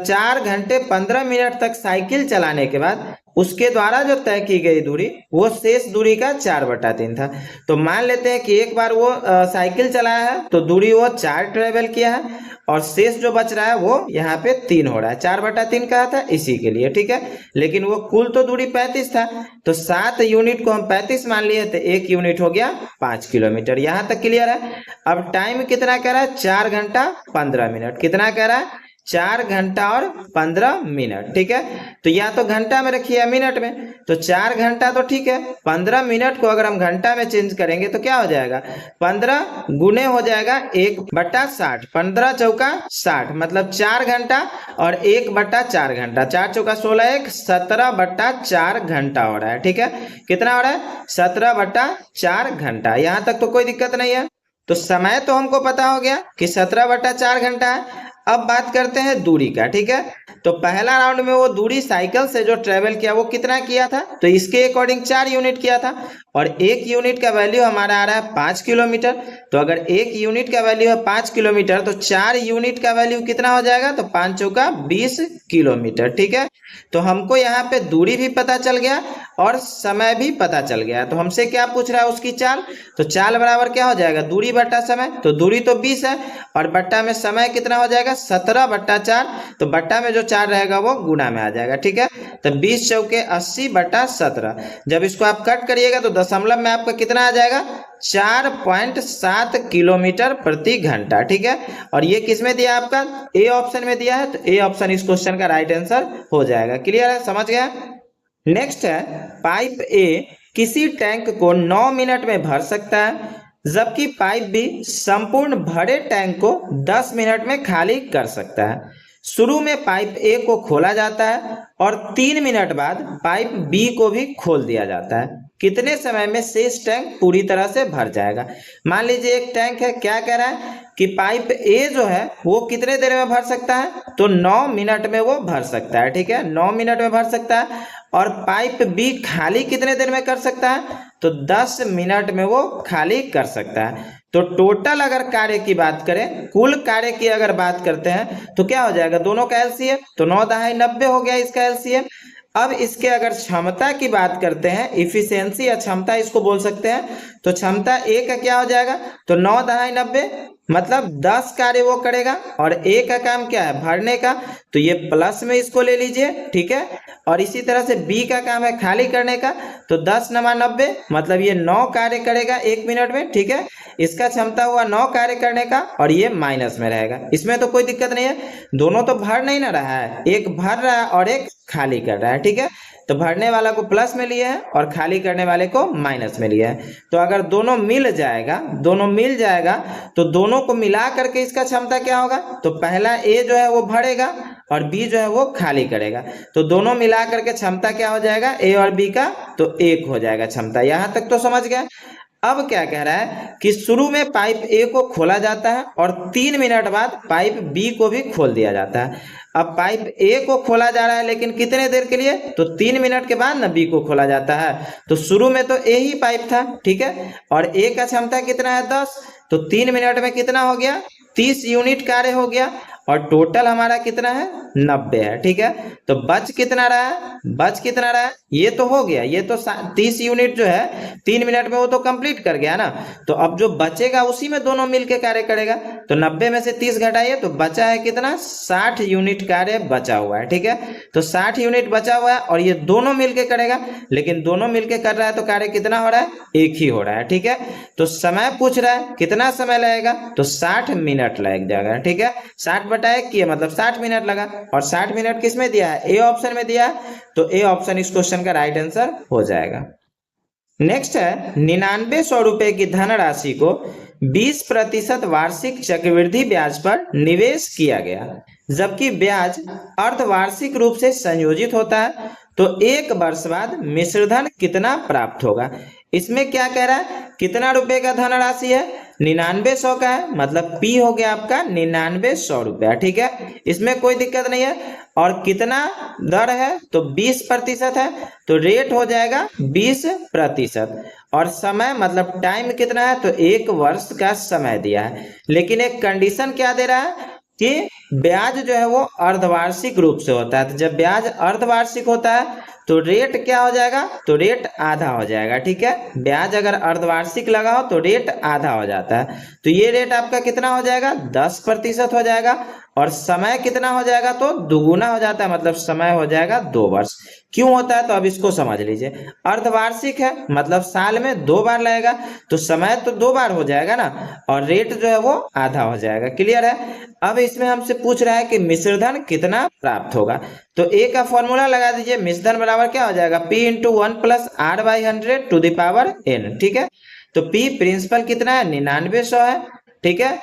4 घंटे 15 मिनट तक साइकिल चलाने के बाद उसके द्वारा जो तय की गई दूरी वो शेष दूरी का 4/3 था। तो मान लेते हैं कि एक बार वो साइकिल चलाया है तो दूरी वो 4 ट्रेवल किया है, और शेष जो बच रहा है वो यहाँ पे 3 हो रहा है। 4/3 कहा था इसी के लिए, ठीक है। लेकिन वो कुल तो दूरी 35 था, तो 7 यूनिट को हम 35 मान लिए, तो 1 यूनिट हो गया 5 किलोमीटर। यहाँ तक क्लियर है। अब टाइम कितना कह रहा है? 4 घंटा 15 मिनट। कितना कह रहा है? 4 घंटा और 15 मिनट, ठीक है। तो या तो घंटा में रखिए या मिनट में। तो 4 घंटा तो ठीक है, 15 मिनट को अगर हम घंटा में चेंज करेंगे तो क्या हो जाएगा? 15 गुने हो जाएगा 1/60। 15 चौका 60, मतलब 4 घंटा और 1/4 घंटा। 4 चौका 16, 1 17/4 घंटा हो रहा है, ठीक है। कितना हो रहा है? 17/4 घंटा। यहां तक तो कोई दिक्कत नहीं है। तो समय तो हमको पता हो गया कि 17/4 घंटा है। अब बात करते हैं दूरी का, ठीक है। तो पहला राउंड में वो दूरी साइकिल से जो ट्रेवल किया वो कितना किया था? तो इसके अकॉर्डिंग 4 यूनिट किया था, और 1 यूनिट का वैल्यू हमारा आ रहा है 5 किलोमीटर। तो अगर 1 यूनिट का वैल्यू है 5 किलोमीटर, तो 4 यूनिट का वैल्यू कितना हो जाएगा? तो 5 चौका 20 किलोमीटर, ठीक है। तो हमको यहाँ पे दूरी भी पता चल गया और समय भी पता चल गया। तो हमसे क्या पूछ रहा है? उसकी चाल। तो चाल बराबर क्या हो जाएगा? दूरी बट्टा समय। तो दूरी तो 20 है, और बट्टा में समय कितना हो जाएगा? 17/4। तो बट्टा में जो 4 रहेगा वो गुना में आ जाएगा, ठीक है। तो 20 चौके 80/17। जब इसको आप कट करिएगा तो दशमलव में आपका कितना आ जाएगा? 4.7 किलोमीटर प्रति घंटा, ठीक है। और ये किसमें दिया? आपका ए ऑप्शन में दिया है, तो ए ऑप्शन इस क्वेश्चन का राइट आंसर हो जाएगा। क्लियर है? समझ गया? नेक्स्ट है, पाइप ए किसी टैंक को 9 मिनट में भर सकता है, जबकि पाइप बी संपूर्ण भरे टैंक को 10 मिनट में खाली कर सकता है। शुरू में पाइप ए को खोला जाता है और 3 मिनट बाद पाइप बी को भी खोल दिया जाता है। कितने समय में शेष टैंक पूरी तरह से भर जाएगा? मान लीजिए एक टैंक है, क्या कह रहा है कि पाइप ए जो है वो कितने देर में भर सकता है? तो 9 मिनट में वो भर सकता है, ठीक है, 9 मिनट में भर सकता है। और पाइप बी खाली कितने देर में कर सकता है? तो 10 मिनट में वो खाली कर सकता है। तो टोटल अगर कार्य की बात करें, कुल कार्य की अगर बात करते हैं तो क्या हो जाएगा? दोनों का एलसीएम, तो 9 दहाई 90 हो गया इसका एलसीएम। अब इसके अगर क्षमता की बात करते हैं, इफिशियंसी या क्षमता इसको बोल सकते हैं, तो क्षमता ए का क्या हो जाएगा? तो 9 दहाई 90, मतलब 10 कार्य वो करेगा, और ए का काम क्या है? भरने का, तो ये प्लस में इसको ले लीजिए, ठीक है। और इसी तरह से बी का काम है खाली करने का, तो 10 × 90, मतलब ये 9 कार्य करेगा 1 मिनट में, ठीक है। इसका क्षमता हुआ 9 कार्य करने का, और ये माइनस में रहेगा। इसमें तो कोई दिक्कत नहीं है, दोनों तो भर नहीं ना रहा है, एक भर रहा है और एक खाली कर रहा है, ठीक है। तो भरने वाला को प्लस में लिया है और खाली करने वाले को माइनस में लिया है। तो अगर दोनों मिल जाएगा तो दोनों को मिला करके इसका क्षमता क्या होगा? तो पहला ए जो है वो भरेगा और बी जो है वो खाली करेगा, तो दोनों मिला करके क्षमता क्या हो जाएगा? ए और बी का, तो 1 हो जाएगा क्षमता। यहां तक तो समझ गए। अब क्या कह रहा है कि शुरू में पाइप ए को खोला जाता है और 3 मिनट बाद पाइप बी को भी खोल दिया जाता है। अब पाइप ए को खोला जा रहा है लेकिन कितने देर के लिए, तो 3 मिनट के बाद ना बी को खोला जाता है। तो शुरू में तो ए ही पाइप था, ठीक है, और ए का क्षमता कितना है 10, तो 3 मिनट में कितना हो गया 30 यूनिट कार्य हो गया और टोटल हमारा कितना है 90 है, ठीक है। तो बच कितना रहा है, बच कितना रहा है, ये तो हो गया, ये तो 30 यूनिट जो है 3 मिनट में वो तो कंप्लीट कर गया ना। तो अब जो बचेगा उसी में दोनों मिलके कार्य करेगा। तो 90 में से 30 घटाइए तो बचा है कितना 60 यूनिट कार्य बचा हुआ है, ठीक है। तो 60 यूनिट बचा हुआ है और ये दोनों मिलके करेगा, लेकिन दोनों मिलके कर रहा है तो कार्य कितना हो रहा है, एक ही हो रहा है, ठीक है। तो समय पूछ रहा है कितना समय लगेगा, तो 60 मिनट लग जाएगा, ठीक है। 60 बटा 1 किया मतलब 60 मिनट लगा, और 60 मिनट किस में दिया है, ए ऑप्शन में दिया है, तो ए ऑप्शन इस क्वेश्चन का राइट आंसर हो जाएगा। नेक्स्ट है 9900 रुपए की धनराशि को 20% वार्षिक चक्रवृद्धि ब्याज पर निवेश किया गया, जबकि ब्याज अर्धवार्षिक रूप से संयोजित होता है, तो 1 वर्ष बाद मिश्रधन कितना प्राप्त होगा। इसमें क्या कह रहा है, कितना रुपए का धनराशि है, 9900 का है, मतलब पी हो गया आपका 9900 रुपया, ठीक है, इसमें कोई दिक्कत नहीं है। और कितना दर है, तो 20% है, तो रेट हो जाएगा 20%। और समय मतलब टाइम कितना है, तो 1 वर्ष का समय दिया है, लेकिन एक कंडीशन क्या दे रहा है कि ब्याज जो है वो अर्धवार्षिक रूप से होता है। तो जब ब्याज अर्धवार्षिक होता है तो रेट क्या हो जाएगा, तो रेट आधा हो जाएगा, ठीक है। ब्याज अगर अर्धवार्षिक लगा हो तो रेट आधा हो जाता है, तो ये रेट आपका कितना हो जाएगा 10% हो जाएगा। और समय कितना हो जाएगा, तो दुगुना हो जाता है, मतलब समय हो जाएगा 2 वर्ष। क्यों होता है, तो अब इसको समझ लीजिए। अर्धवार्षिक है मतलब साल में 2 बार लगेगा, तो समय तो 2 बार हो जाएगा ना, और रेट जो है वो आधा हो जाएगा। क्लियर है। अब इसमें हमसे पूछ रहा है कि मिश्रधन कितना प्राप्त होगा, तो ए का फॉर्मूला लगा दीजिए। मिश्रधन बराबर क्या हो जाएगा, P into 1 plus R/100 to the power n, ठीक है। तो P प्रिंसिपल कितना है 9900 है, ठीक है,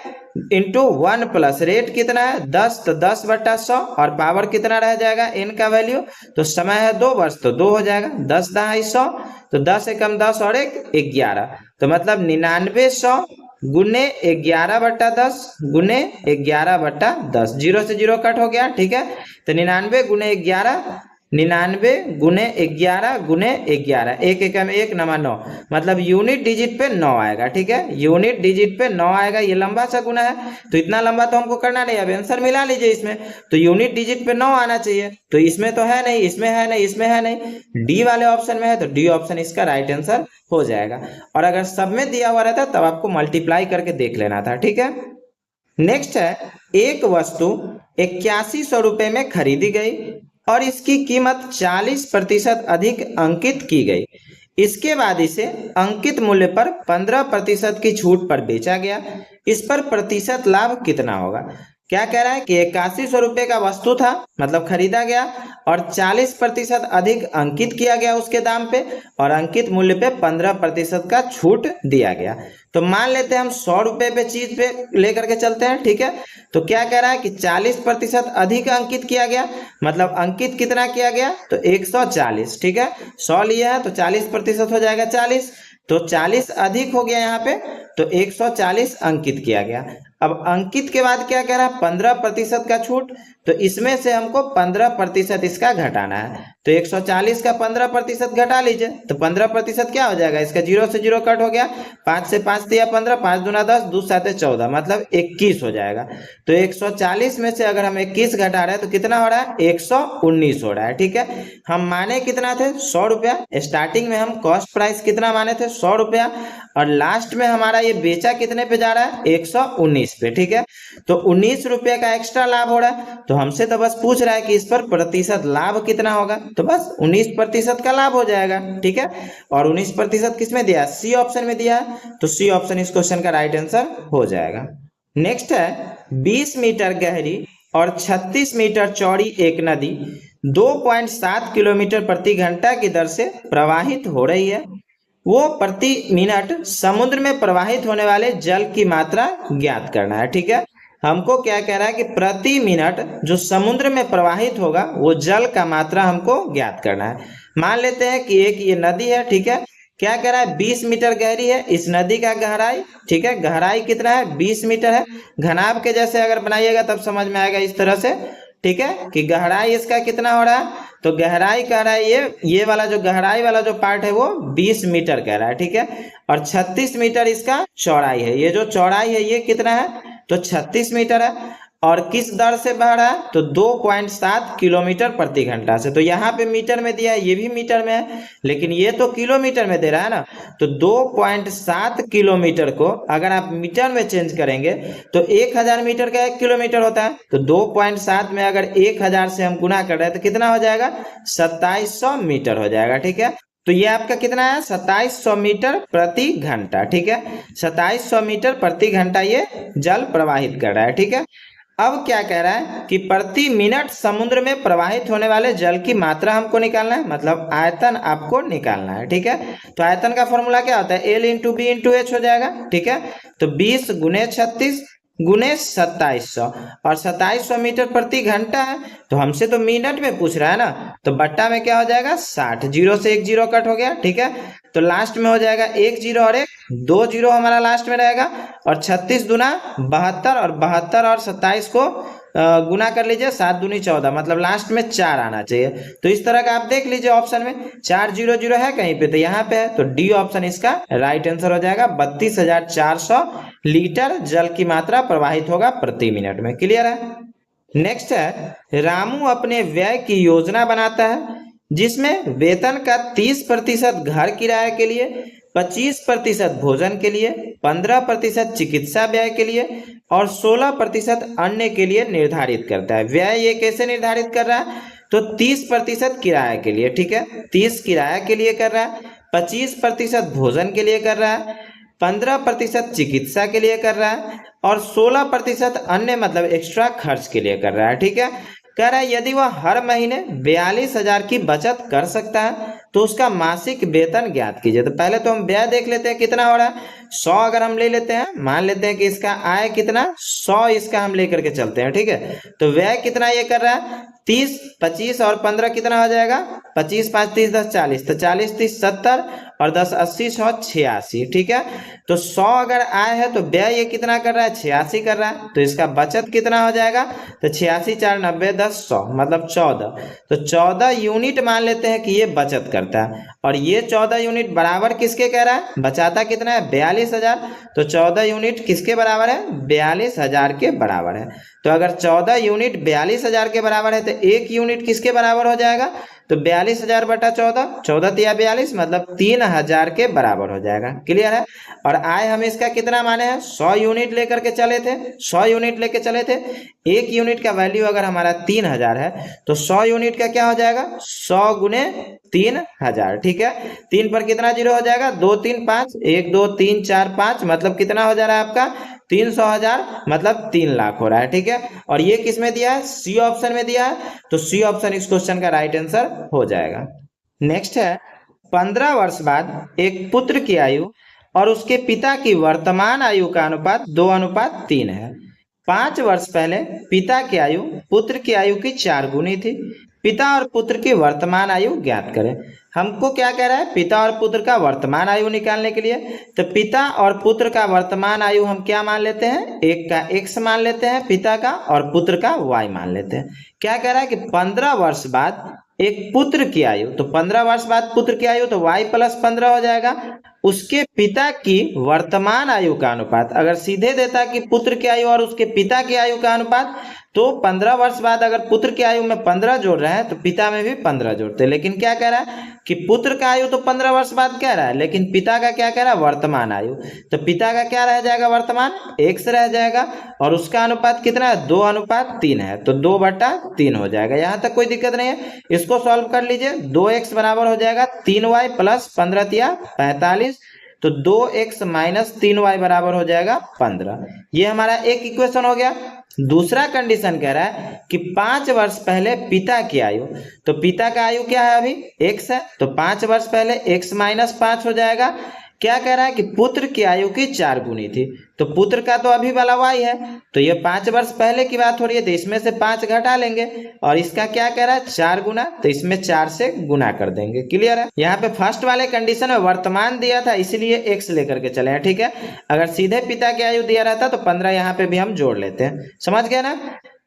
इंटू 1 प्लस रेट कितना है 10, तो 10/100 और पावर कितना रह जाएगा n का वैल्यू, तो समय है 2 वर्ष, तो 2 हो जाएगा, 10 दहाई 100, तो 10 एकम 10 और 1 11, तो मतलब 9900 गुने 11/10 गुने 11/10, 0 से 0 कट हो गया, ठीक है। तो 99 गुने 11, 99 गुने 11 गुने 11, 1 एकम 1 नमा 9, मतलब यूनिट डिजिट पे 9 आएगा, ठीक है, यूनिट डिजिट पे 9 आएगा। ये लंबा सा गुना है, तो इतना लंबा तो हमको करना नहीं, अब आंसर मिला लीजिए इसमें, तो यूनिट डिजिट पे 9 आना चाहिए, तो इसमें तो है नहीं, इसमें है नहीं, इसमें है नहीं, डी वाले ऑप्शन में है, तो डी ऑप्शन इसका राइट आंसर हो जाएगा। और अगर सब में दिया हुआ रहता तब आपको मल्टीप्लाई करके देख लेना था, ठीक है। नेक्स्ट है, एक वस्तु 8100 रुपए में खरीदी गई और इसकी कीमत 40% अधिक अंकित की गई। इसके बाद इसे अंकित मूल्य पर 15% की छूट पर बेचा गया। इस पर प्रतिशत लाभ कितना होगा। क्या कह रहा है कि 8100 रुपए का वस्तु था, मतलब खरीदा गया, और 40% अधिक अंकित किया गया उसके दाम पे, और अंकित मूल्य पे 15% का छूट दिया गया। तो मान लेते हैं हम 100 रुपए पे चीज पे लेकर के चलते हैं, ठीक है। तो क्या कह रहा है कि 40% अधिक अंकित किया गया, मतलब अंकित कितना किया गया, तो 140, ठीक है। 100 लिया है तो 40% हो जाएगा 40, तो 40 अधिक हो गया यहाँ पे, तो 140 अंकित किया गया। अब अंकित के बाद क्या कह रहा है 15% का छूट, तो इसमें से हमको 15% इसका घटाना है, तो 140 का 15% घटा लीजिए, तो 15% क्या हो जाएगा, इसका 0 से 0 कट हो गया, 5 से 5 दिया 15, 5 दूना 10, 2 7 14, मतलब 21 हो जाएगा। तो 140 में से अगर हम 21 घटा रहे हैं तो कितना हो रहा है 119 हो रहा है, ठीक है। हम माने कितना थे 100 रुपया, स्टार्टिंग में हम कॉस्ट प्राइस कितना माने थे 100 रुपया, और लास्ट में हमारा ये बेचा कितने पे जा रहा है 119 पे, ठीक है। तो 19 रुपये का एक्स्ट्रा लाभ हो रहा है, तो हमसे तो बस पूछ रहा है कि इस पर प्रतिशत लाभ कितना होगा, तो बस 19% का लाभ हो जाएगा, ठीक है। और 19% किसमें दिया, सी ऑप्शन में दिया है, तो सी ऑप्शन इस क्वेश्चन का राइट आंसर हो जाएगा। नेक्स्ट है 20 मीटर गहरी और 36 मीटर चौड़ी एक नदी 2.7 किलोमीटर प्रति घंटा की दर से प्रवाहित हो रही है। वो प्रति मिनट समुद्र में प्रवाहित होने वाले जल की मात्रा ज्ञात करना है, ठीक है। हमको क्या कह रहा है कि प्रति मिनट जो समुद्र में प्रवाहित होगा वो जल का मात्रा हमको ज्ञात करना है। मान लेते हैं कि एक ये नदी है, ठीक है, क्या कह रहा है, 20 मीटर गहरी है इस नदी का गहराई, ठीक है, गहराई कितना है, 20 मीटर है। घनाभ के जैसे अगर बनाइएगा तब समझ में आएगा इस तरह से, ठीक है, कि गहराई इसका कितना हो रहा है, तो गहराई कह रहा है ये वाला जो गहराई वाला जो पार्ट है वो 20 मीटर कह रहा है, ठीक है, और 36 मीटर इसका चौड़ाई है। ये जो चौड़ाई है ये कितना है, तो 36 मीटर है। और किस दर से बह रहा है, तो 2.7 किलोमीटर प्रति घंटा से। तो यहाँ पे मीटर में दिया है, ये भी मीटर में है, लेकिन ये तो किलोमीटर में दे रहा है ना। तो 2.7 किलोमीटर को अगर आप मीटर में चेंज करेंगे तो 1000 मीटर का 1 किलोमीटर होता है। तो 2.7 में अगर 1000 से हम गुना कर रहे हैं तो कितना हो जाएगा, 2700 मीटर हो जाएगा, ठीक है। तो ये आपका कितना है, 2700 मीटर प्रति घंटा, ठीक है, 2700 मीटर प्रति घंटा ये जल प्रवाहित कर रहा है, ठीक है। अब क्या कह रहा है कि प्रति मिनट समुद्र में प्रवाहित होने वाले जल की मात्रा हमको निकालना है, मतलब आयतन आपको निकालना है, ठीक है। तो आयतन का फॉर्मूला क्या होता है, L into B into H हो जाएगा, ठीक है। तो 20 गुने 36 गुने 2700, और 2700 मीटर प्रति घंटा है, तो हमसे तो मिनट में पूछ रहा है ना, तो बट्टा में क्या हो जाएगा 60, जीरो से एक जीरो कट हो गया, ठीक है। तो लास्ट में हो जाएगा एक जीरो और एक, 2 जीरो हमारा लास्ट में रहेगा, और 36 दुना 72, और 72 और 27 को गुना कर लीजिए, 7 दूनी 14, मतलब लास्ट में 4 आना चाहिए। तो इस तरह का आप देख लीजिए ऑप्शन में 400 है कहीं पे, तो यहाँ पे है, तो डी ऑप्शन इसका राइट आंसर हो जाएगा। 32,400 लीटर जल की मात्रा प्रवाहित होगा प्रति मिनट में। क्लियर है। नेक्स्ट है, रामू अपने व्यय की योजना बनाता है जिसमें वेतन का 30% घर किराए के लिए, 25% भोजन के लिए, 15% चिकित्सा व्यय के लिए और 16% अन्य के लिए निर्धारित करता है। व्यय ये कैसे निर्धारित कर रहा है, तो 30% किराए के लिए, ठीक है, 30 किराए के लिए कर रहा है, 25% भोजन के लिए कर रहा है, 15% चिकित्सा के लिए कर रहा है और 16% अन्य मतलब एक्स्ट्रा खर्च के लिए कर रहा है, ठीक है। कह रहा है यदि वह हर महीने 42,000 की बचत कर सकता है तो उसका मासिक वेतन ज्ञात कीजिए। तो पहले तो हम व्यय देख लेते हैं कितना हो रहा है। 100 अगर हम ले लेते हैं, मान लेते हैं कि इसका आय कितना 100 इसका हम लेकर के चलते हैं, ठीक है। तो व्यय कितना ये कर रहा है 30, 25 और 15 कितना हो जाएगा, 25 5 30 10 40, तो 40 30 70 और 10 80 100 86, ठीक है। तो 100 अगर आय है तो व्यय ये कितना कर रहा है 86 कर रहा है, तो इसका बचत कितना हो जाएगा, तो 86 4 90 10 100 मतलब 14। तो 14 यूनिट मान लेते हैं कि ये बचत करता है, और ये 14 यूनिट बराबर किसके कह रहा है, बचाता कितना है 42,000, तो 14 यूनिट किसके बराबर है 42,000 के बराबर है। तो अगर 14 यूनिट 42,000 के बराबर है तो 1 यूनिट किसके बराबर हो जाएगा, तो 42,000 बटा 14, 14 तिया 42 मतलब 3,000 के बराबर हो जाएगा। क्लियर है। और आय हम इसका कितना माने हैं 100 यूनिट लेकर के चले थे, 100 यूनिट लेके चले थे। 1 यूनिट का वैल्यू अगर हमारा 3,000 है तो 100 यूनिट का क्या हो जाएगा 100 गुने 3,000, ठीक है। 3 पर कितना जीरो हो जाएगा 2 3 5, 1 2 3 4 5 मतलब कितना हो जा रहा है आपका 300,000 मतलब 3 लाख हो रहा है, ठीक है। और ये किस में दिया है, सी ऑप्शन में दिया है, तो सी ऑप्शन इस क्वेश्चन का राइट आंसर हो जाएगा। नेक्स्ट है, 15 वर्ष बाद एक पुत्र की आयु और उसके पिता की वर्तमान आयु का अनुपात 2:3 है। 5 वर्ष पहले पिता की आयु पुत्र की आयु की 4 गुनी थी। पिता और पुत्र की वर्तमान आयु ज्ञात करें। हमको क्या कह रहा है, पिता और पुत्र का वर्तमान आयु निकालने के लिए, तो पिता और पुत्र का वर्तमान आयु हम क्या मान लेते हैं, एक का x मान लेते हैं पिता का और पुत्र का y मान लेते हैं। क्या कह रहा है कि 15 वर्ष बाद एक पुत्र की आयु, तो 15 वर्ष बाद पुत्र की आयु तो y प्लस 15 हो जाएगा। उसके पिता की वर्तमान आयु का अनुपात, अगर सीधे देता कि पुत्र की आयु और उसके पिता की आयु का अनुपात, तो 15 वर्ष बाद अगर पुत्र की आयु में 15 जोड़ रहे हैं तो पिता में भी 15 जोड़ते हैं। लेकिन क्या कह रहा है कि पुत्र का आयु तो 15 वर्ष बाद कह रहा है, लेकिन पिता का क्या कह रहा है वर्तमान आयु, तो पिता का क्या रह जाएगा वर्तमान x रह जाएगा और उसका अनुपात कितना है 2:3 है, तो 2/3 हो जाएगा। यहाँ तक कोई दिक्कत नहीं है। इसको सॉल्व कर लीजिए, 2x बराबर हो जाएगा 3y प्लस 15 तिया 45, तो 2x माइनस 3y बराबर हो जाएगा 15। ये हमारा एक इक्वेशन हो गया। दूसरा कंडीशन कह रहा है कि 5 वर्ष पहले पिता की आयु, तो पिता का आयु क्या है अभी x है, तो 5 वर्ष पहले x माइनस 5 हो जाएगा, क्या कह रहा है कि पुत्र की आयु की 4 गुनी थी। तो पुत्र का तो अभी वाला y है, तो ये 5 वर्ष पहले की बात हो रही है, तो इसमें से 5 घटा लेंगे और इसका क्या कह रहा है 4 गुना, तो इसमें 4 से गुना कर देंगे। क्लियर है। यहाँ पे फर्स्ट वाले कंडीशन में वर्तमान दिया था इसलिए x लेकर के चले हैं, ठीक है। अगर सीधे पिता की आयु दिया रहता तो 15 यहाँ पे भी हम जोड़ लेते हैं, समझ गए ना।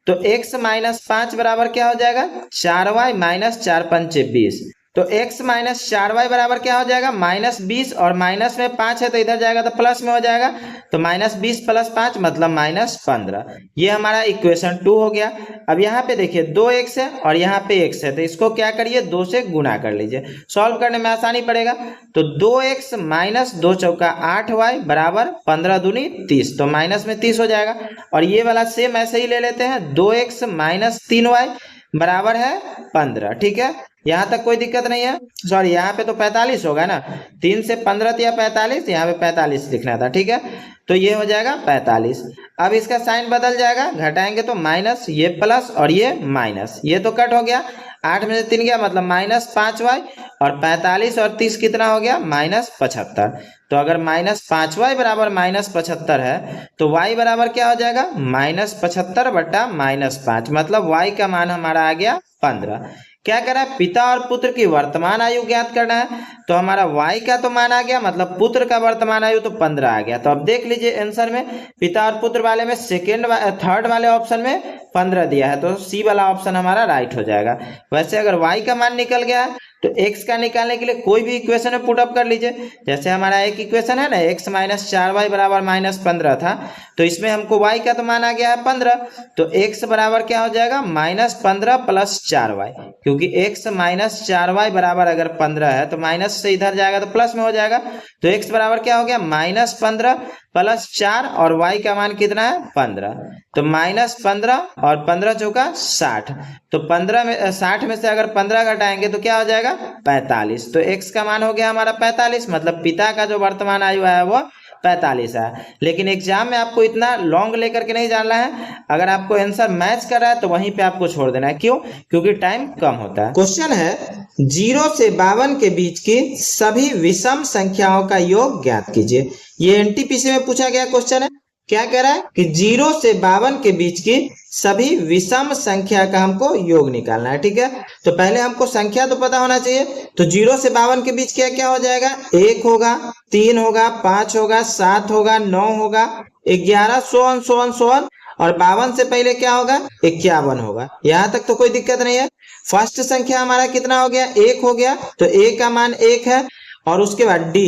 तो x माइनस 5 बराबर क्या हो जाएगा 4y माइनस 4 पंचे 20। तो x माइनस 4y बराबर क्या हो जाएगा -20 और माइनस में 5 है तो इधर जाएगा तो प्लस में हो जाएगा। तो -20 प्लस 5 मतलब -15। ये हमारा इक्वेशन 2 हो गया। अब यहाँ पे देखिए 2x है और यहाँ पे x है, तो इसको क्या करिए 2 से गुना कर लीजिए, सॉल्व करने में आसानी पड़ेगा। तो 2x माइनस 2 चौका 8y बराबर 15 दूनी 30, तो माइनस में 30 हो जाएगा। और ये वाला सेम ऐसे ही ले लेते हैं, 2x माइनस 3y बराबर है 15, ठीक है। यहाँ तक कोई दिक्कत नहीं है। सॉरी यहाँ पे तो 45 होगा ना, 3 से 15 दिया 45, यहाँ पे 45 लिखना था, ठीक है। तो ये हो जाएगा 45। अब इसका साइन बदल जाएगा, घटाएंगे तो माइनस, ये प्लस और ये माइनस, ये तो कट हो गया। 8 में से 3 गया मतलब -5y और 45 और 30 कितना हो गया -75। तो अगर -5y बराबर -75 है तो y बराबर क्या हो जाएगा -75 बटा -5, मतलब y का मान हमारा आ गया 15। क्या कह रहा है पिता और पुत्र की वर्तमान आयु ज्ञात करना है, तो हमारा y का तो मान आ गया, मतलब पुत्र का वर्तमान आयु तो 15 आ गया। तो अब देख लीजिए आंसर में पिता और पुत्र वाले में थर्ड वाले ऑप्शन में 15 दिया है, तो सी वाला ऑप्शन हमारा राइट हो जाएगा। वैसे अगर y का मान निकल गया है तो x का निकालने के लिए कोई भी इक्वेशन में पुट अप कर लीजिए। जैसे हमारा एक इक्वेशन है ना x माइनस 4y बराबर -15 था, तो इसमें हमको y का तो मान आ गया है 15, तो x बराबर क्या हो जाएगा -15 प्लस 4y, क्योंकि x माइनस 4y बराबर अगर 15 है तो माइनस से इधर जाएगा तो प्लस में हो जाएगा। तो x बराबर क्या हो गया -15 प्लस 4 और y का मान कितना है 15, तो -15 और 15 चौका 60, तो 15 में 60 में से अगर 15 घटाएंगे तो क्या हो जाएगा 45। तो x का मान हो गया हमारा 45, मतलब पिता का जो वर्तमान आयु है वो 45 है। लेकिन एग्जाम में आपको इतना लॉन्ग लेकर के नहीं जाना है, अगर आपको आंसर मैच कर रहा है तो वहीं पे आपको छोड़ देना है। क्यों? क्योंकि टाइम कम होता है। क्वेश्चन है 0 से 52 के बीच की सभी विषम संख्याओं का योग ज्ञात कीजिए। ये एनटीपीसी में पूछा गया क्वेश्चन है। क्या कह रहा है कि 0 से 52 के बीच की सभी विषम संख्या का हमको योग निकालना है, ठीक है। तो पहले हमको संख्या तो पता होना चाहिए, तो 0 से 52 के बीच क्या क्या हो जाएगा 1 होगा, 3 होगा, 5 होगा, 7 होगा, 9 होगा, 11 सोन और 52 से पहले क्या होगा 51 होगा। यहाँ तक तो कोई दिक्कत नहीं है। फर्स्ट संख्या हमारा कितना हो गया 1 हो गया, तो a का मान 1 है और उसके बाद d,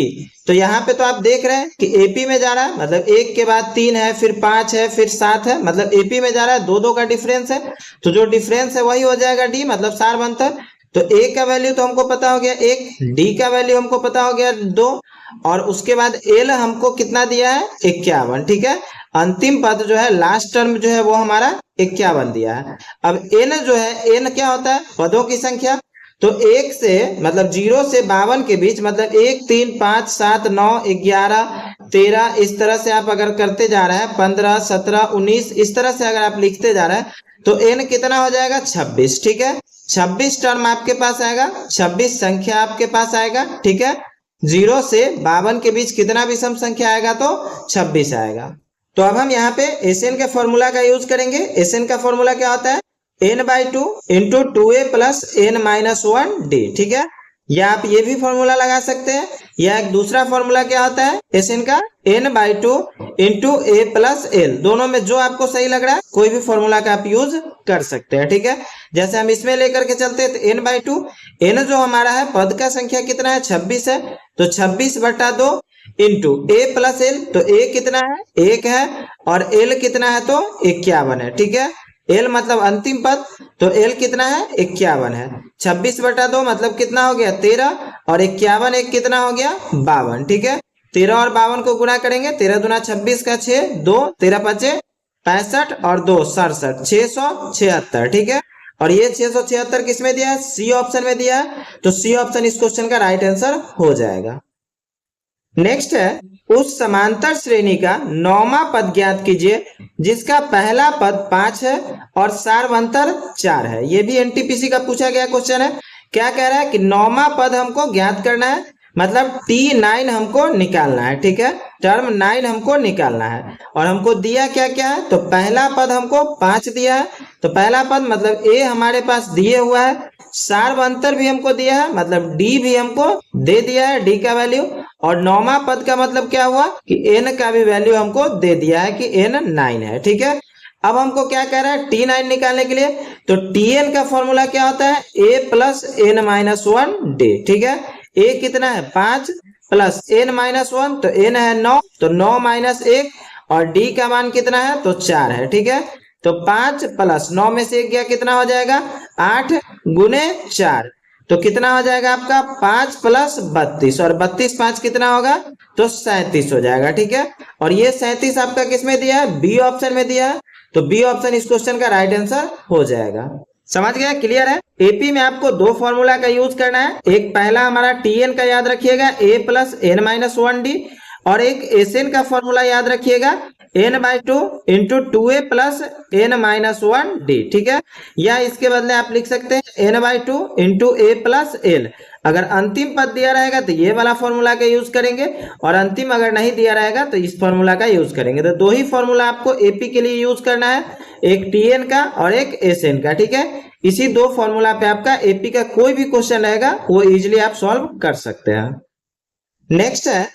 तो यहाँ पे तो आप देख रहे हैं कि एपी में जा रहा है, मतलब 1 के बाद 3 है, फिर 5 है, फिर 7 है, मतलब एपी में जा रहा है, 2 का डिफरेंस है, तो जो डिफरेंस है वही हो जाएगा डी, मतलब सार बनता है। तो a का वैल्यू तो हमको पता हो गया 1, d का वैल्यू हमको पता हो गया 2 और उसके बाद l हमको कितना दिया है 51, ठीक है। अंतिम पद जो है लास्ट टर्म जो है वो हमारा 51 दिया है। अब n जो है n क्या होता है पदों की संख्या, तो 1 से मतलब 0 से 52 के बीच, मतलब 1 3 5 7 9 11 13 इस तरह से आप अगर करते जा रहे हैं 15 17 19 इस तरह से अगर आप लिखते जा रहे हैं तो n कितना हो जाएगा 26, ठीक है। 26 टर्म आपके पास आएगा, 26 संख्या आपके पास आएगा, ठीक है। 0 से 52 के बीच कितना विषम संख्या आएगा तो 26 आएगा। तो अब हम यहाँ पे एसएन के फॉर्मूला का यूज करेंगे। एसएन का फॉर्मूला क्या होता है n/2 into 2a plus n-1d, ठीक है। या आप ये भी फॉर्मूला लगा सकते हैं, या एक दूसरा फॉर्मूला क्या होता है एसएन का n/2 into a plus l, दोनों में जो आपको सही लग रहा है कोई भी फॉर्मूला का आप यूज कर सकते हैं, ठीक है। जैसे हम इसमें लेकर के चलते हैं तो n/2, n जो हमारा है पद का संख्या कितना है 26 है, तो 26/2 इंटू a प्लस l, तो a कितना है 1 है और l कितना है तो 51 है, ठीक है। l मतलब अंतिम पद, तो l कितना है 51 है। 26/2 मतलब कितना हो गया 13 और 51 एक कितना हो गया 52, ठीक है। 13 और 52 को गुणा करेंगे, 13 दूना 26 का 6, 2 13 5 65 और 2 67, 676, ठीक है। और ये 676 किसमें दिया है सी ऑप्शन में दिया है, तो सी ऑप्शन इस क्वेश्चन का राइट आंसर हो जाएगा। नेक्स्ट है उस समांतर श्रेणी का 9वां पद ज्ञात कीजिए जिसका पहला पद 5 है और सार्वंतर 4 है। ये भी एनटीपीसी का पूछा गया क्वेश्चन है। क्या कह रहा है कि 9वां पद हमको ज्ञात करना है, मतलब T9 हमको निकालना है, ठीक है, टर्म 9 हमको निकालना है। और हमको दिया क्या क्या है, तो पहला पद हमको 5 दिया है, तो पहला पद मतलब ए हमारे पास दिए हुआ है, सार्वंतर भी हमको दिया है, मतलब डी भी हमको दे दिया है, डी का वैल्यू। और नौवां पद का मतलब क्या हुआ कि एन का भी वैल्यू हमको दे दिया है कि एन 9 है, ठीक है। अब हमको क्या कह रहा है T9 निकालने के लिए, तो Tn का फॉर्मूला क्या होता है, a plus N minus one D, ठीक है। a कितना है 5 प्लस एन माइनस वन, तो n है 9, तो 9 माइनस 1, और d का मान कितना है, तो 4 है, ठीक है। तो 5 प्लस 9 में से 1 गया, कितना हो जाएगा 8 गुने 4, तो कितना हो जाएगा आपका 5 प्लस 32, और 32 5 कितना होगा, तो 37 हो जाएगा, ठीक है। और ये 37 आपका किस में दिया है, बी ऑप्शन में दिया है, तो बी ऑप्शन इस क्वेश्चन का राइट आंसर हो जाएगा। समझ गया, क्लियर है। एपी में आपको दो फॉर्मूला का यूज करना है, एक पहला हमारा टीएन का याद रखिएगा a plus N minus one D, और एक एसएन का फॉर्मूला याद रखिएगा n/2 into 2a plus N minus one D, ठीक है। या इसके बदले आप लिख सकते हैं n/2 into a plus L. अगर अंतिम पद दिया रहेगा तो ये वाला फॉर्मूला का यूज करेंगे, और अंतिम अगर नहीं दिया रहेगा तो इस फॉर्मूला का यूज करेंगे। तो दो ही फॉर्मूला आपको एपी के लिए यूज करना है, एक टीएन का और एक एसएन का, ठीक है। इसी दो फॉर्मूला पे आपका एपी का कोई भी क्वेश्चन रहेगा वो इजीली आप सॉल्व कर सकते हैं। नेक्स्ट है,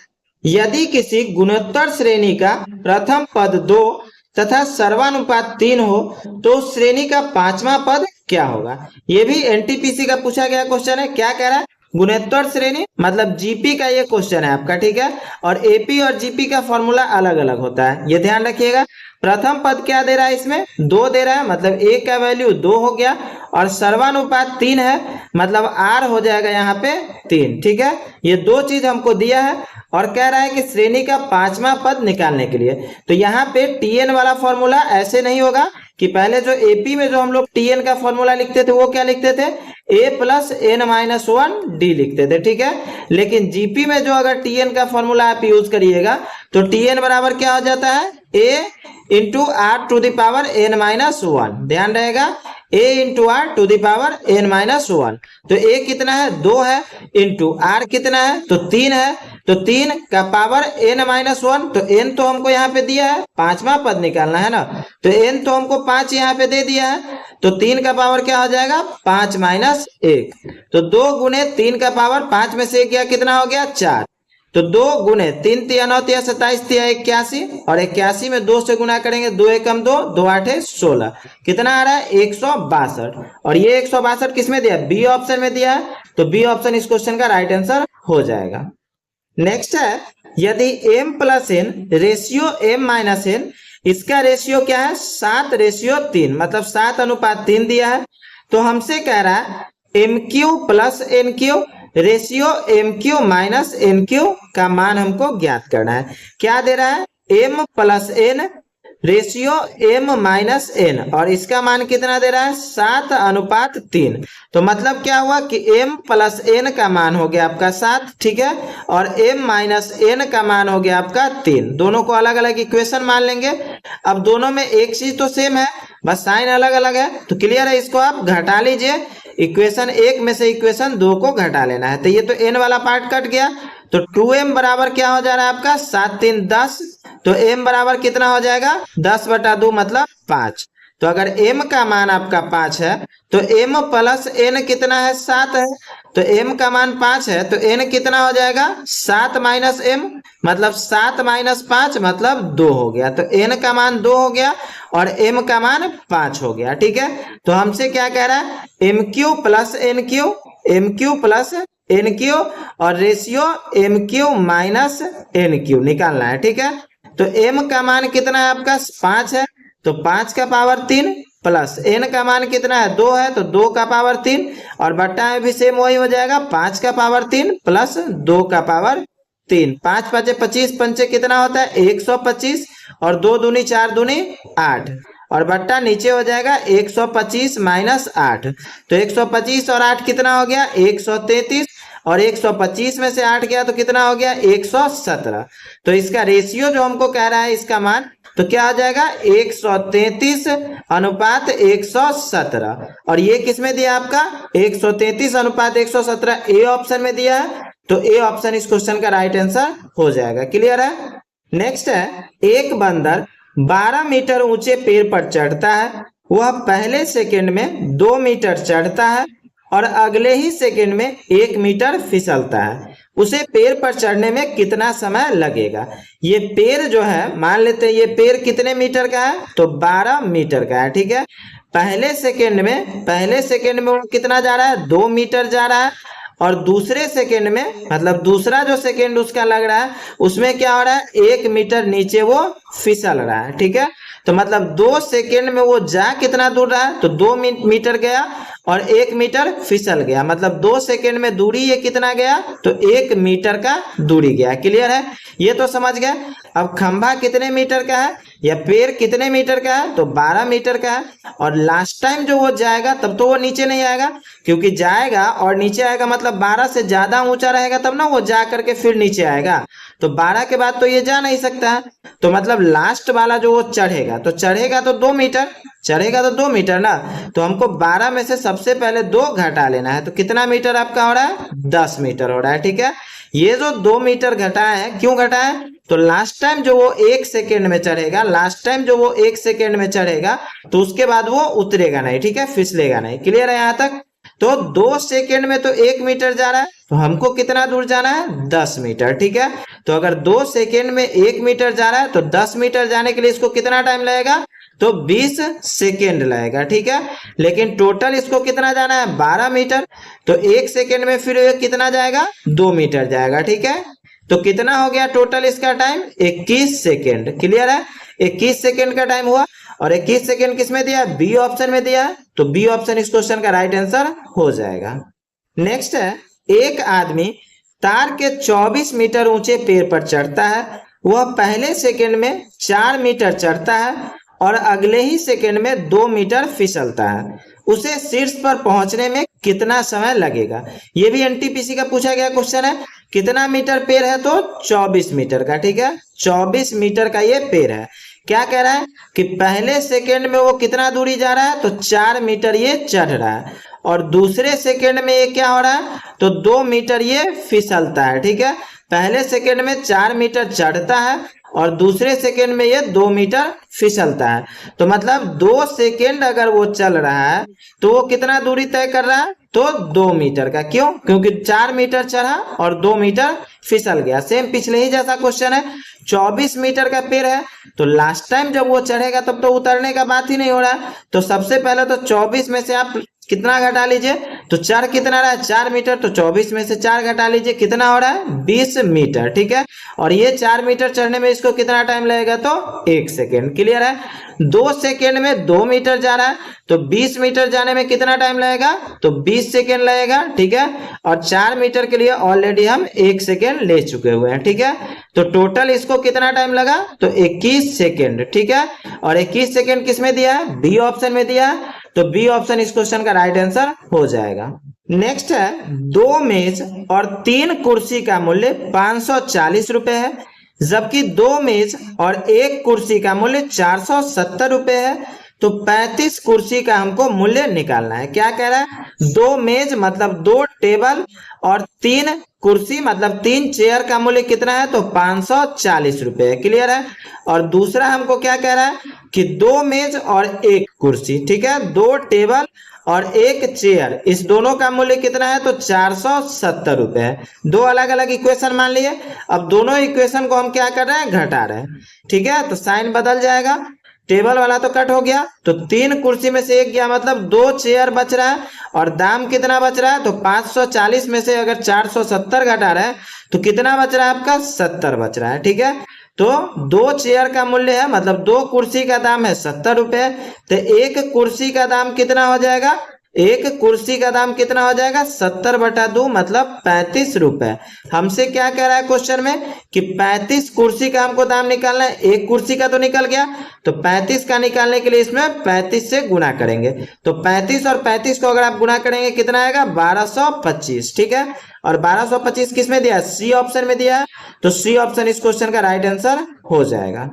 यदि किसी गुणोत्तर श्रेणी का प्रथम पद 2 तथा सर्वानुपात 3 हो तो श्रेणी का पांचवा पद क्या होगा। ये भी एनटीपीसी का पूछा गया क्वेश्चन है। क्या कह रहा है, गुणोत्तर श्रेणी मतलब जीपी का ये क्वेश्चन है आपका, ठीक है। और एपी और जीपी का फॉर्मूला अलग अलग होता है, ये ध्यान रखिएगा। प्रथम पद क्या दे रहा है, इसमें 2 दे रहा है, मतलब ए का वैल्यू 2 हो गया, और सर्वानुपात 3 है, मतलब आर हो जाएगा यहाँ पे 3, ठीक है। ये दो चीज हमको दिया है, और कह रहा है कि श्रेणी का पांचवा पद निकालने के लिए, तो यहाँ पे टीएन वाला फॉर्मूला ऐसे नहीं होगा कि पहले जो एपी में जो हम लोग टीएन का फॉर्मूला लिखते थे वो क्या लिखते थे, a plus N minus one D लिखते थे, ठीक है। लेकिन जीपी में जो अगर टीएन का फॉर्मूला आप यूज करिएगा तो टीएन बराबर क्या हो जाता है, a into R to the power N minus one, ध्यान रहेगा, a into R to the power N minus one. तो a कितना है 2 है, इंटू आर कितना है, तो 3 है, तो 3 का पावर n माइनस वन, तो n तो हमको यहाँ पे दिया है, पांचवा पद निकालना है ना, तो n तो हमको 5 यहाँ पे दे दिया है, तो 3 का पावर क्या हो जाएगा 5 माइनस 1, तो 2 गुने 3 का पावर 5 में से 1 गया, कितना हो गया 4, तो 2 गुने 3 तिया 9 तिया 27 तिया 81, और 81 में 2 से गुना करेंगे, 2 एकम 2, 2 8 16, कितना आ रहा है 162। और ये 162 किसमें दिया, बी ऑप्शन में दिया है, तो बी ऑप्शन इस क्वेश्चन का राइट आंसर हो जाएगा। नेक्स्ट है, यदि m plus N ratio m minus N, इसका रेशियो क्या है 7:3, मतलब 7:3 दिया है, तो हमसे कह रहा है M Q plus N Q ratio M Q minus N Q का मान हमको ज्ञात करना है। क्या दे रहा है, m plus N ratio m minus N, और इसका मान कितना दे रहा है 7:3, तो मतलब क्या हुआ कि m प्लस एन का मान हो गया आपका 7, ठीक है, और m माइनस एन का मान हो गया आपका 3। दोनों को अलग अलग इक्वेशन मान लेंगे। अब दोनों में एक चीज तो सेम है, बस साइन अलग अलग है, तो क्लियर है, इसको आप घटा लीजिए, इक्वेशन 1 में से इक्वेशन 2 को घटा लेना है। तो ये तो n वाला पार्ट कट गया, तो 2m बराबर क्या हो जा रहा है आपका 7 3 10, तो m बराबर कितना हो जाएगा 10/2 मतलब 5। तो अगर m का मान आपका 5 है तो m प्लस n कितना है 7 है, तो m का मान 5 है, तो n कितना हो जाएगा 7 माइनस m, मतलब 7 माइनस 5 मतलब 2 हो गया, तो n का मान 2 हो गया और m का मान 5 हो गया, ठीक है। तो हमसे क्या कह रहा है, M Q plus N Q, M Q plus N Q, और ratio M Q minus N Q निकालना है, ठीक है। तो m का मान कितना है आपका 5 है, तो 5 का पावर 3 प्लस n का मान कितना है 2 है, तो 2 का पावर 3, और बट्टा में भी सेम वही हो जाएगा, 5 का पावर 3 प्लस 2 का पावर 3, 5 5 25, पंचे कितना होता है 125, और 2 दूनी 4 दूनी 8, और बट्टा नीचे हो जाएगा 125 माइनस 8, तो 125 और 8 कितना हो गया 133, और 125 में से 8 गया तो कितना हो गया 117। तो इसका रेशियो जो हमको कह रहा है इसका मान, तो क्या हो जाएगा 133:117, और ये किस में दिया आपका 133:117 ए ऑप्शन में दिया है, तो ए ऑप्शन इस क्वेश्चन का राइट आंसर हो जाएगा। क्लियर है। नेक्स्ट है, एक बंदर 12 मीटर ऊंचे पेड़ पर चढ़ता है। वह पहले सेकंड में 2 मीटर चढ़ता है और अगले ही सेकंड में 1 मीटर फिसलता है। उसे पेड़ पर चढ़ने में कितना समय लगेगा? ये पेड़ जो है, मान लेते हैं ये पेड़ कितने मीटर का है, तो 12 मीटर का है। ठीक है। पहले सेकंड में वो कितना जा रहा है, 2 मीटर जा रहा है। और दूसरे सेकंड में, मतलब दूसरा जो सेकंड उसका लग रहा है, उसमें क्या हो रहा है, 1 मीटर नीचे वो फिसल रहा है। ठीक है। तो मतलब 2 सेकंड में वो जा कितना दूर रहा है, तो 2 मीटर गया और 1 मीटर फिसल गया। मतलब 2 सेकंड में दूरी ये कितना गया, तो 1 मीटर का दूरी गया। क्लियर है, ये तो समझ गए। अब खंभा कितने मीटर का है या पेड़ कितने मीटर का है, तो 12 मीटर का है। और लास्ट टाइम जो वो जाएगा तब तो वो नीचे नहीं आएगा, क्योंकि जाएगा और नीचे आएगा मतलब 12 से ज्यादा ऊंचा रहेगा तब ना वो जा करके फिर नीचे आएगा। तो 12 के बाद तो ये जा नहीं सकता है। तो मतलब लास्ट वाला जो वो चढ़ेगा, तो चढ़ेगा तो 2 मीटर, चढ़ेगा तो 2 मीटर ना। तो हमको 12 में से सबसे पहले 2 घटा लेना है। तो कितना मीटर आपका हो रहा है, 10 मीटर हो रहा है। ठीक है। ये जो 2 मीटर घटाए हैं, क्यों घटाए, तो लास्ट टाइम जो वो 1 सेकेंड में चढ़ेगा, तो उसके बाद वो उतरेगा नहीं। ठीक है, फिसलेगा नहीं। क्लियर है यहाँ तक। तो 2 सेकेंड में तो 1 मीटर जा रहा है, तो हमको कितना दूर जाना है, 10 मीटर। ठीक है। तो अगर 2 सेकेंड में 1 मीटर जा रहा है, तो 10 मीटर जाने के लिए इसको कितना टाइम लगेगा, तो 20 सेकेंड लगेगा। ठीक है। लेकिन टोटल इसको कितना जाना है, 12 मीटर। तो 1 सेकेंड में फिर कितना जाएगा, 2 मीटर जाएगा। ठीक है। तो कितना हो गया टोटल इसका टाइम, 21 सेकेंड। क्लियर है, 21 सेकेंड का टाइम हुआ। और 21 सेकेंड किस में दिया, बी ऑप्शन में दिया है। तो बी ऑप्शन इस क्वेश्चन का राइट आंसर हो जाएगा। नेक्स्ट है, एक आदमी तार के 24 मीटर ऊंचे पेड़ पर चढ़ता है। वह पहले सेकेंड में 4 मीटर चढ़ता है और अगले ही सेकेंड में 2 मीटर फिसलता है। उसे शीर्ष पर पहुंचने में कितना समय लगेगा? ये भी एनटीपीसी का पूछा गया क्वेश्चन है। कितना मीटर पेड़ है, तो 24 मीटर का। ठीक है, 24 मीटर का ये पेड़ है। क्या कह रहा है कि पहले सेकेंड में वो कितना दूरी जा रहा है, तो 4 मीटर ये चढ़ रहा है। और दूसरे सेकेंड में ये क्या हो रहा है, तो 2 मीटर ये फिसलता है। ठीक है। पहले सेकेंड में 4 मीटर चढ़ता है और दूसरे सेकेंड में ये 2 मीटर फिसलता है। तो मतलब 2 सेकेंड अगर वो चल रहा है तो वो कितना दूरी तय कर रहा है, तो 2 मीटर का। क्यों, क्योंकि 4 मीटर चढ़ा और 2 मीटर फिसल गया। सेम पिछले ही जैसा क्वेश्चन है। 24 मीटर का पेड़ है, तो लास्ट टाइम जब वो चढ़ेगा तब तो उतरने का बात ही नहीं हो रहा। तो सबसे पहले तो 24 में से आप कितना घटा लीजिए, तो 4 कितना रहा है, 4 मीटर। तो 24 में से 4 घटा लीजिए, कितना हो रहा है, 20 मीटर। ठीक है। और ये 4 मीटर चढ़ने में इसको कितना टाइम लगेगा, तो 1 सेकेंड। क्लियर है। 2 सेकेंड में 2 मीटर जा रहा है, तो 20 मीटर जाने में कितना टाइम लगेगा, तो 20 सेकेंड लगेगा। ठीक है। और 4 मीटर के लिए ऑलरेडी हम 1 सेकेंड ले चुके हुए हैं। ठीक है। तो टोटल इसको कितना टाइम लगा, तो 21 सेकेंड। ठीक है। और 21 सेकेंड किस में दिया है, बी ऑप्शन में दिया है। तो बी ऑप्शन इस क्वेश्चन का राइट आंसर हो जाएगा। नेक्स्ट है, 2 मेज और 3 कुर्सी का मूल्य 540 रुपए है, जबकि 2 मेज और 1 कुर्सी का मूल्य 470 रुपए है। तो 35 कुर्सी का हमको मूल्य निकालना है। क्या कह रहा है, 2 मेज मतलब 2 टेबल और 3 कुर्सी मतलब 3 चेयर का मूल्य कितना है, तो 540 रुपए है। क्लियर है। और दूसरा हमको क्या कह रहा है कि 2 मेज और 1 कुर्सी, ठीक है, 2 टेबल और 1 चेयर, इस दोनों का मूल्य कितना है, तो 470 रुपए है। 2 अलग अलग इक्वेशन मान लिए। अब दोनों इक्वेशन को हम क्या कर रहे हैं, घटा रहे हैं। ठीक है। तो साइन बदल जाएगा, टेबल वाला तो कट हो गया, तो 3 कुर्सी में से 1 गया, मतलब 2 चेयर बच रहा है। और दाम कितना बच रहा है, तो 540 में से अगर 470 घटा रहे हैं तो कितना बच रहा है आपका, 70 बच रहा है। ठीक है। तो 2 चेयर का मूल्य है, मतलब 2 कुर्सी का दाम है 70 रुपए। तो 1 कुर्सी का दाम कितना हो जाएगा, 1 कुर्सी का दाम कितना हो जाएगा, 70 बटा 2 मतलब 35 रुपए। हमसे क्या कह रहा है क्वेश्चन में कि 35 कुर्सी का हमको दाम निकालना है। 1 कुर्सी का तो निकल गया, तो 35 का निकालने के लिए इसमें 35 से गुना करेंगे। तो 35 और 35 को अगर आप गुना करेंगे कितना आएगा, 1225। ठीक है। और 1225 किस में दिया है, सी ऑप्शन में दिया है। तो सी ऑप्शन इस क्वेश्चन का राइट आंसर हो जाएगा।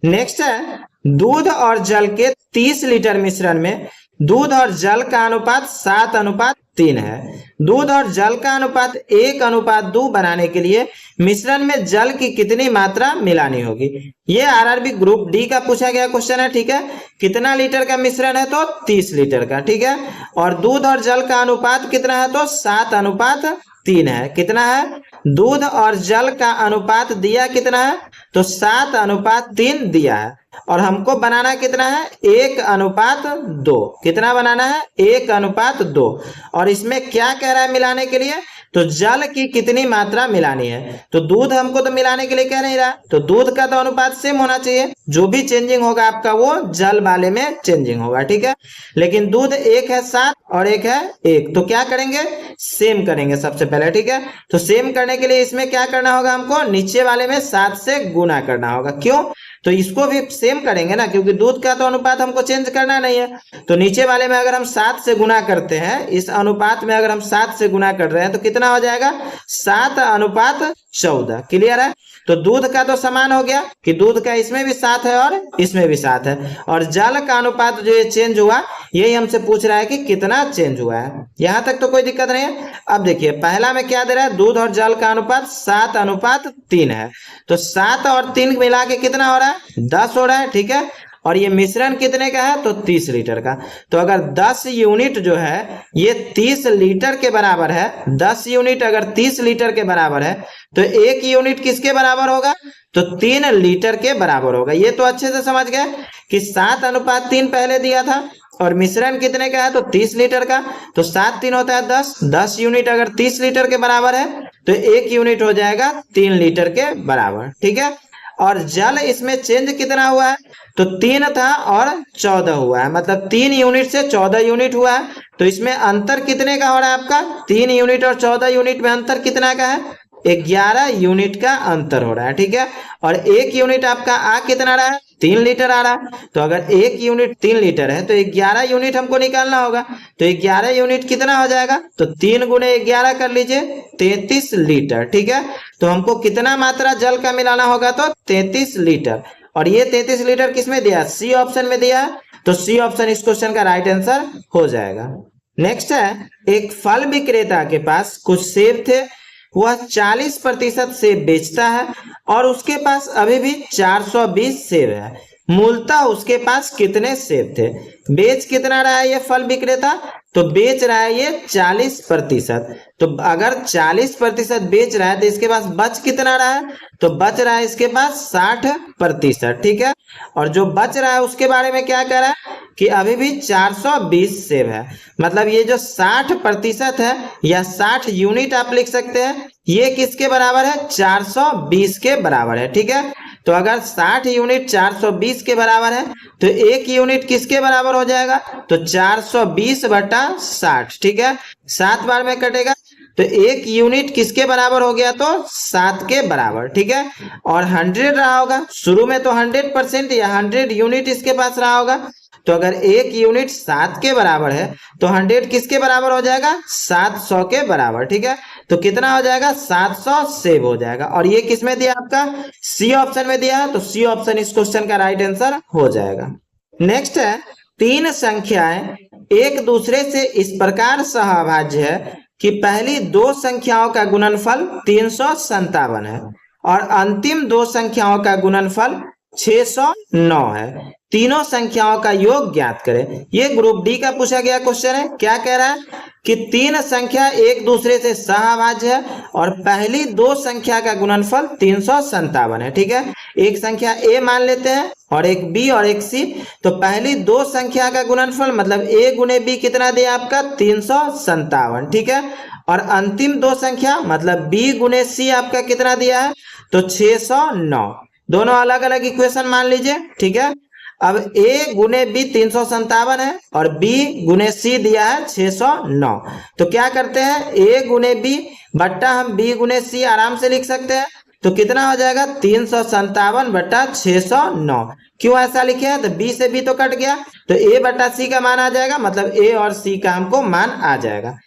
नेक्स्ट है, दूध और जल के 30 लीटर मिश्रण में दूध और जल का अनुपात 7:3 3 है। दूध और जल का अनुपात 1:2 बनाने के लिए मिश्रण में जल की कितनी मात्रा मिलानी होगी। ये आरआरबी ग्रुप डी का पूछा गया क्वेश्चन है, ठीक है। कितना लीटर का मिश्रण है, तो 30 लीटर का, ठीक है। और दूध और जल का अनुपात कितना है, तो 7:3 है। कितना है, दूध और जल का अनुपात दिया कितना है, तो 7:3 दिया है। और हमको बनाना कितना है, 1:2। कितना बनाना है, 1:2। और इसमें क्या कह रहा है मिलाने के लिए, तो जल की कितनी मात्रा मिलानी है। तो दूध हमको तो मिलाने के लिए कह नहीं रहा, तो दूध का तो अनुपात सेम होना चाहिए। जो भी चेंजिंग होगा आपका वो जल वाले में चेंजिंग होगा, ठीक है। लेकिन दूध एक है 7 और एक है 1, तो क्या करेंगे, सेम करेंगे सबसे पहले, ठीक है। तो सेम करने के लिए इसमें क्या करना होगा, हमको नीचे वाले में 7 से गुना करना होगा। क्यों, तो इसको भी सेम करेंगे ना, क्योंकि दूध का तो अनुपात हमको चेंज करना नहीं है। तो नीचे वाले में अगर हम 7 से गुना करते हैं, इस अनुपात में अगर हम 7 से गुना कर रहे हैं तो कितना हो जाएगा, 7:14। क्लियर है। तो दूध का तो समान हो गया कि दूध का इसमें भी 7 है और इसमें भी 7 है। और जल का अनुपात जो ये चेंज हुआ, यही हमसे पूछ रहा है कि कितना चेंज हुआ है। यहां तक तो कोई दिक्कत नहीं है। अब देखिए पहला में क्या दे रहा है, दूध और जल का अनुपात 7:3 है। तो 7 और 3 मिला के कितना हो रहा है, 10 हो रहा है, ठीक है। और ये मिश्रण कितने का है, तो 30 लीटर का। तो अगर 10 यूनिट जो है ये 30 लीटर के बराबर है, 10 यूनिट अगर 30 लीटर के बराबर है, तो 1 यूनिट किसके बराबर होगा, तो 3 लीटर के बराबर होगा। ये तो अच्छे से समझ गए कि 7:3 पहले दिया था और मिश्रण कितने का है, तो 30 लीटर का। तो 7 3 होता है 10, 10 यूनिट अगर 30 लीटर के बराबर है तो 1 यूनिट हो जाएगा 3 लीटर के बराबर, ठीक है। और जल इसमें चेंज कितना हुआ है, तो 3 था और 14 हुआ है, मतलब 3 यूनिट से 14 यूनिट हुआ है। तो इसमें अंतर कितने का हो रहा है आपका, 3 यूनिट और 14 यूनिट में अंतर कितना का है, 11 यूनिट का अंतर हो रहा है, ठीक है। और 1 यूनिट आपका आ कितना रहा है, 3 लीटर आ रहा है। तो अगर 1 यूनिट 3 लीटर है तो 11 यूनिट हमको निकालना होगा। तो 11 यूनिट कितना हो जाएगा, तो 3 गुणे 11 कर लीजिए, 33 लीटर, ठीक है। तो हमको कितना मात्रा जल का मिलाना होगा, तो 33 लीटर। और ये 33 लीटर किसमें दिया, सी ऑप्शन में दिया है। तो सी ऑप्शन इस क्वेश्चन का राइट आंसर हो जाएगा। नेक्स्ट है, एक फल विक्रेता के पास कुछ सेब थे, वह 40% सेब बेचता है और उसके पास अभी भी 420 सेब है। मूलतः उसके पास कितने सेब थे। बेच कितना रहा है ये फल विक्रेता, तो बेच रहा है ये 40%। तो अगर 40% बेच रहा है तो इसके पास बच कितना रहा है, तो बच रहा है इसके पास 60%, ठीक है। और जो बच रहा है उसके बारे में क्या कह रहा है कि अभी भी 420 सेब है। मतलब ये जो 60% है या 60 यूनिट आप लिख सकते हैं, ये किसके बराबर है, 420 के बराबर है, ठीक है। तो अगर 60 यूनिट 420 के बराबर है तो 1 यूनिट किसके बराबर हो जाएगा, तो 420/60, ठीक है। 7 बार में कटेगा तो 1 यूनिट किसके बराबर हो गया, तो 7 के बराबर, ठीक है। और 100 रहा होगा शुरू में, तो 100% या 100 यूनिट इसके पास रहा होगा। तो अगर 1 यूनिट 7 के बराबर है तो 100 किसके बराबर हो जाएगा, 700 के बराबर, ठीक है। तो कितना हो जाएगा, 700 सेब हो जाएगा। और ये किस में दिया आपका, सी ऑप्शन में दिया है। तो सी ऑप्शन इस क्वेश्चन का राइट आंसर हो जाएगा। नेक्स्ट है, 3 संख्याएं एक दूसरे से इस प्रकार सहअभाज्य है कि पहली 2 संख्याओं का गुणनफल 357 है और अंतिम 2 संख्याओं का गुणनफल 609 है। तीनों संख्याओं का योग ज्ञात करें। ये ग्रुप डी का पूछा गया क्वेश्चन है। क्या कह रहा है कि 3 संख्या एक दूसरे से सहअभाज्य है और पहली 2 संख्या का गुणनफल 357 है, ठीक है। एक संख्या ए मान लेते हैं और एक बी और एक सी। तो पहली 2 संख्या का गुणनफल मतलब ए गुणे बी कितना दिया आपका, 357, ठीक है। और अंतिम 2 संख्या मतलब बी गुणे सी आपका कितना दिया है, तो 609। दोनों अलग अलग इक्वेशन मान लीजिए, ठीक है। अब a गुने बी 357 है और b गुने c दिया है 609। तो क्या करते हैं, a गुने b बट्टा हम b गुने c आराम से लिख सकते हैं। तो कितना हो जाएगा, 357/609। क्यों ऐसा लिखे हैं, तो b से b तो कट गया, तो a बट्टा c का मान आ जाएगा, मतलब a और c का हमको मान आ जाएगा।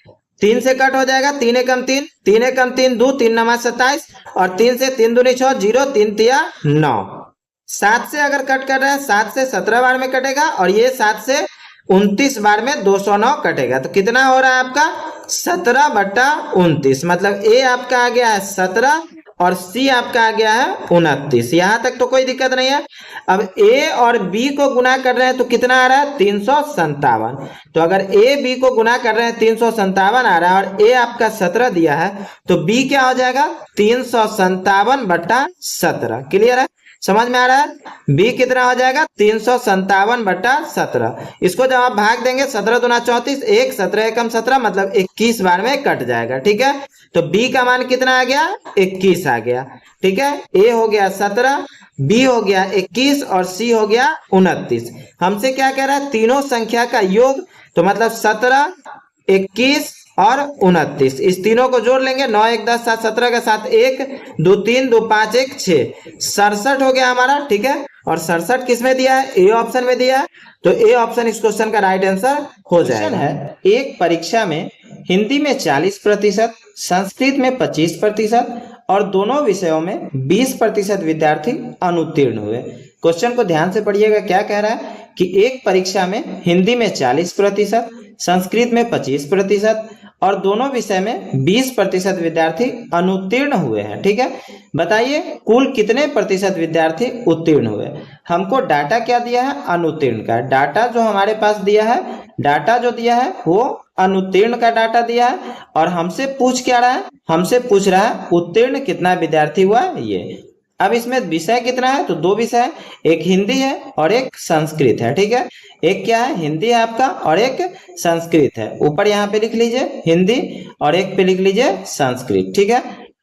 3 से कट हो जाएगा, 3 एकम 3, 3 एकम 3 2, 3 9 27 और 3 से 3 दूनी 6, 0 3 तिया 9। 7 से अगर कट कर रहे हैं, 7 से 17 बार में कटेगा और ये 7 से 29 बार में 209 कटेगा। तो कितना हो रहा है आपका, 17/29, मतलब ए आपका आ गया है 17 और सी आपका आ गया है 29। यहां तक तो कोई दिक्कत नहीं है। अब ए और बी को गुना कर रहे हैं तो कितना आ रहा है 357। तो अगर ए बी को गुना कर रहे हैं 357 आ रहा है और ए आपका 17 दिया है तो बी क्या हो जाएगा 357/17। क्लियर है, समझ में आ रहा है। बी कितना हो जाएगा 357/17। इसको जब आप भाग देंगे 17 दूना 34, 1 17 एकम 17 मतलब 21 बार में कट जाएगा। ठीक है, तो बी का मान कितना आ गया 21 आ गया। ठीक है, ए हो गया 17, बी हो गया 21 और सी हो गया 29। हमसे क्या कह रहा है तीनों संख्या का योग, तो मतलब 17, 21 और 29, इस तीनों को जोड़ लेंगे। 9 1 10 7 17 के साथ 1 2 3 2 5 1 6 67 हो गया हमारा। ठीक है, और 67 किस में दिया है ए ऑप्शन में दिया है, तो ए ऑप्शन इस क्वेश्चन का राइट आंसर हो जाएगा। है एक परीक्षा में हिंदी में 40%, संस्कृत में 25% और दोनों विषयों में 20% विद्यार्थी अनुत्तीर्ण हुए। क्वेश्चन को ध्यान से पढ़िएगा, क्या कह रहा है कि एक परीक्षा में हिंदी में 40%, संस्कृत में 25% और दोनों विषय में 20% विद्यार्थी अनुत्तीर्ण हुए हैं। ठीक है, बताइए कुल कितने प्रतिशत विद्यार्थी उत्तीर्ण हुए। हमको डाटा क्या दिया है अनुत्तीर्ण का। डाटा जो हमारे पास दिया है, डाटा जो दिया है वो अनुत्तीर्ण का डाटा दिया है और हमसे पूछ क्या रहा है, हमसे पूछ रहा है उत्तीर्ण कितना विद्यार्थी हुआ ये। अब इसमें विषय कितना है, तो दो विषय है, एक हिंदी है और एक संस्कृत है। ठीक है, एक क्या है हिंदी है आपका और एक संस्कृत है। ऊपर यहाँ पे लिख लीजिए हिंदी और एक पे लिख लीजिए संस्कृत। ठीक है,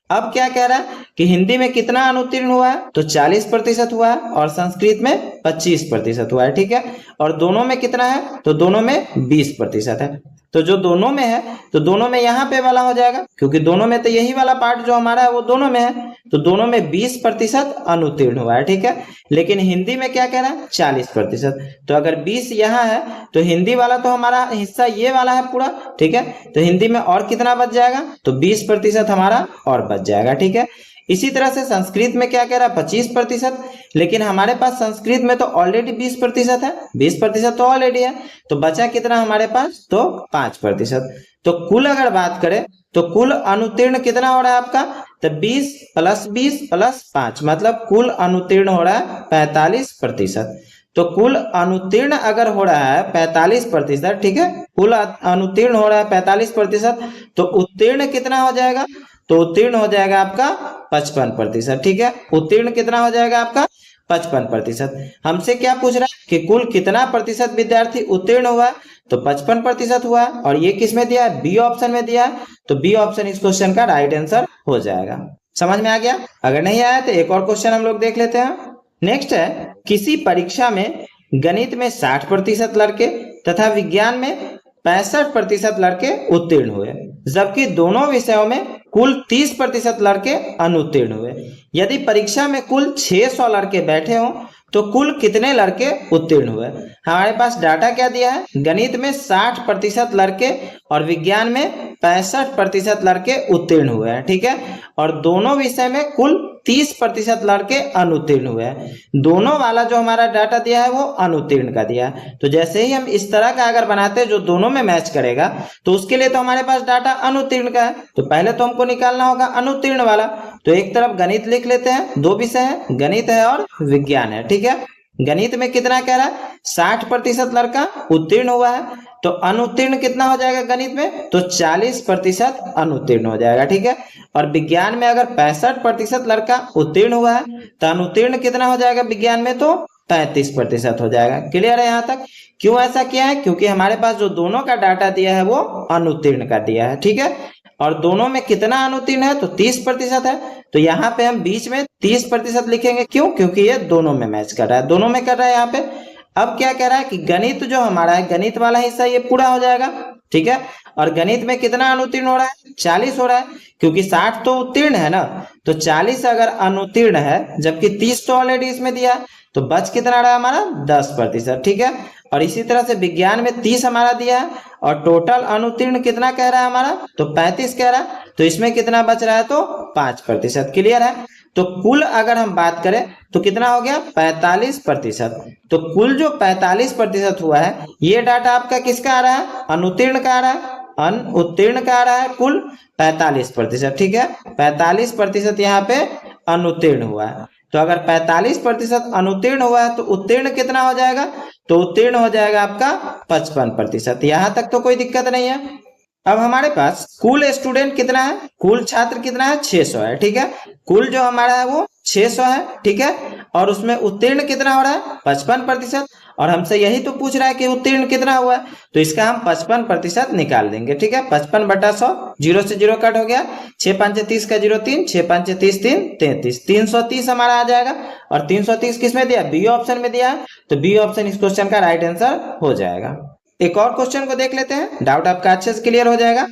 अब क्या कह रहा है कि हिंदी में कितना अनुत्तीर्ण हुआ है, तो 40% हुआ है और संस्कृत में 25% हुआ है। ठीक है, और दोनों में कितना है, तो दोनों में 20% है। तो जो दोनों में है तो दोनों में यहाँ पे वाला हो जाएगा, क्योंकि दोनों में तो यही वाला पार्ट जो हमारा है वो दोनों में है, तो दोनों में 20% अनुत्तीर्ण हुआ है। ठीक है, लेकिन हिंदी में क्या कह रहा है 40%। तो अगर 20 यहाँ है तो हिंदी वाला तो हमारा हिस्सा ये वाला है पूरा। ठीक है, तो हिंदी में और कितना बच जाएगा, तो 20% हमारा और बच जाएगा। ठीक है, इसी तरह से संस्कृत में क्या कह रहा है 25%, लेकिन हमारे पास संस्कृत में तो ऑलरेडी 20% है, 20% तो ऑलरेडी है, तो बचा कितना हमारे पास, तो 5%। तो कुल अगर बात करें तो कुल अनुत्तीर्ण कितना हो रहा है आपका, तो 20 + 20 + 5 मतलब कुल अनुत्तीर्ण हो रहा है 45%। तो कुल अनुत्तीर्ण अगर हो रहा है 45%, ठीक है, कुल अनुत्तीर्ण हो रहा है 45%, तो उत्तीर्ण कितना हो जाएगा, तो उत्तीर्ण हो जाएगा आपका 55%। ठीक है, उत्तीर्ण कितना हो जाएगा आपका 55%। हमसे क्या पूछ रहा है कि कुल कितना प्रतिशत विद्यार्थी उत्तीर्ण हुआ है, तो 55% हुआ है और ये किस में दिया है, बी ऑप्शन में दिया है, तो बी ऑप्शन इस क्वेश्चन का राइट आंसर हो जाएगा। समझ में आ गया। अगर नहीं आया तो एक और क्वेश्चन हम लोग देख लेते हैं। नेक्स्ट है किसी परीक्षा में गणित में 60% लड़के तथा विज्ञान में 65% लड़के उत्तीर्ण हुए, जबकि दोनों विषयों में कुल 30% लड़के अनुत्तीर्ण हुए। यदि परीक्षा में कुल 600 लड़के बैठे हों तो कुल कितने लड़के उत्तीर्ण हुए। हमारे पास डाटा क्या दिया है, गणित में 60% लड़के और विज्ञान में 65% लड़के उत्तीर्ण हुए हैं। ठीक है, और दोनों विषय में कुल 30% लड़के अनुत्तीर्ण हुए हैं। दोनों वाला जो हमारा डाटा दिया है वो अनुत्तीर्ण का दिया है। तो जैसे ही हम इस तरह का अगर बनाते हैं जो दोनों में मैच करेगा, तो उसके लिए तो हमारे पास डाटा अनुत्तीर्ण का है, तो पहले तो हमको निकालना होगा अनुत्तीर्ण वाला। तो एक तरफ गणित लिख लेते हैं, दो विषय है, गणित है और विज्ञान है। ठीक है, गणित में कितना कह रहा है 60% लड़का उत्तीर्ण हुआ है, तो अनुत्तीर्ण कितना हो जाएगा गणित में, तो 40% अनुत्तीर्ण हो जाएगा। ठीक है, और विज्ञान में अगर 65% लड़का उत्तीर्ण हुआ है तो अनुत्तीर्ण कितना हो जाएगा विज्ञान में, तो 35% हो जाएगा। क्लियर है यहाँ तक। क्यों ऐसा किया है, क्योंकि हमारे पास जो दोनों का डाटा दिया है वो अनुत्तीर्ण का दिया है। ठीक है, और दोनों में कितना अनुत्तीर्ण है, तो 30% है, तो यहाँ पे हम बीच में 30% लिखेंगे। क्यों, क्योंकि ये दोनों में मैच कर रहा है, दोनों में कर रहा है यहाँ पे। अब क्या कह रहा है कि गणित जो हमारा है, गणित वाला हिस्सा ये पूरा हो जाएगा। ठीक है, और गणित में कितना अनुत्तीर्ण हो रहा है, 40 हो रहा है, क्योंकि 60 तो उत्तीर्ण है ना, तो 40 अगर अनुत्तीर्ण है जबकि 30 तो ऑलरेडी इसमें दिया है, तो बच कितना रहा हमारा 10%। ठीक है, और इसी तरह से विज्ञान में 30 हमारा दिया है और टोटल अनुत्तीर्ण कितना कह रहा है हमारा, तो 35 कह रहा है, तो इसमें कितना बच रहा है, तो 5%। क्लियर है। तो कुल अगर हम बात करें तो कितना हो गया 45%। तो कुल जो 45% हुआ है ये डाटा आपका किसका आ रहा है, अनुत्तीर्ण का आ रहा है। अनुत्तीर्ण का आ रहा है कुल 45%, ठीक है। 45% यहाँ पे अनुत्तीर्ण हुआ है। तो अगर 45% अनुत्तीर्ण हुआ है तो उत्तीर्ण कितना हो जाएगा? तो उत्तीर्ण हो जाएगा आपका 55%। यहां तक तो कोई दिक्कत नहीं है। अब हमारे पास कुल स्टूडेंट कितना है, कुल छात्र कितना है? 600 है, ठीक है। कुल जो हमारा है वो 600 है, ठीक है। और उसमें उत्तीर्ण कितना हो रहा है? 55%। और हमसे यही तो पूछ रहा है कि उत्तीर्ण कितना हुआ है, तो इसका हम 55% निकाल देंगे, ठीक है। 55/100, 0 से 0 कट हो गया, 6 5 30 का 0 3, 6 5 30 3 33, 330 हमारा आ जाएगा। और 330 किसमें दिया? बी ऑप्शन में दिया है, तो बी ऑप्शन इस क्वेश्चन का राइट आंसर हो जाएगा। एक और क्वेश्चन को देख लेते हैं, डाउट आपका अच्छे से क्लियर हो जाएगा।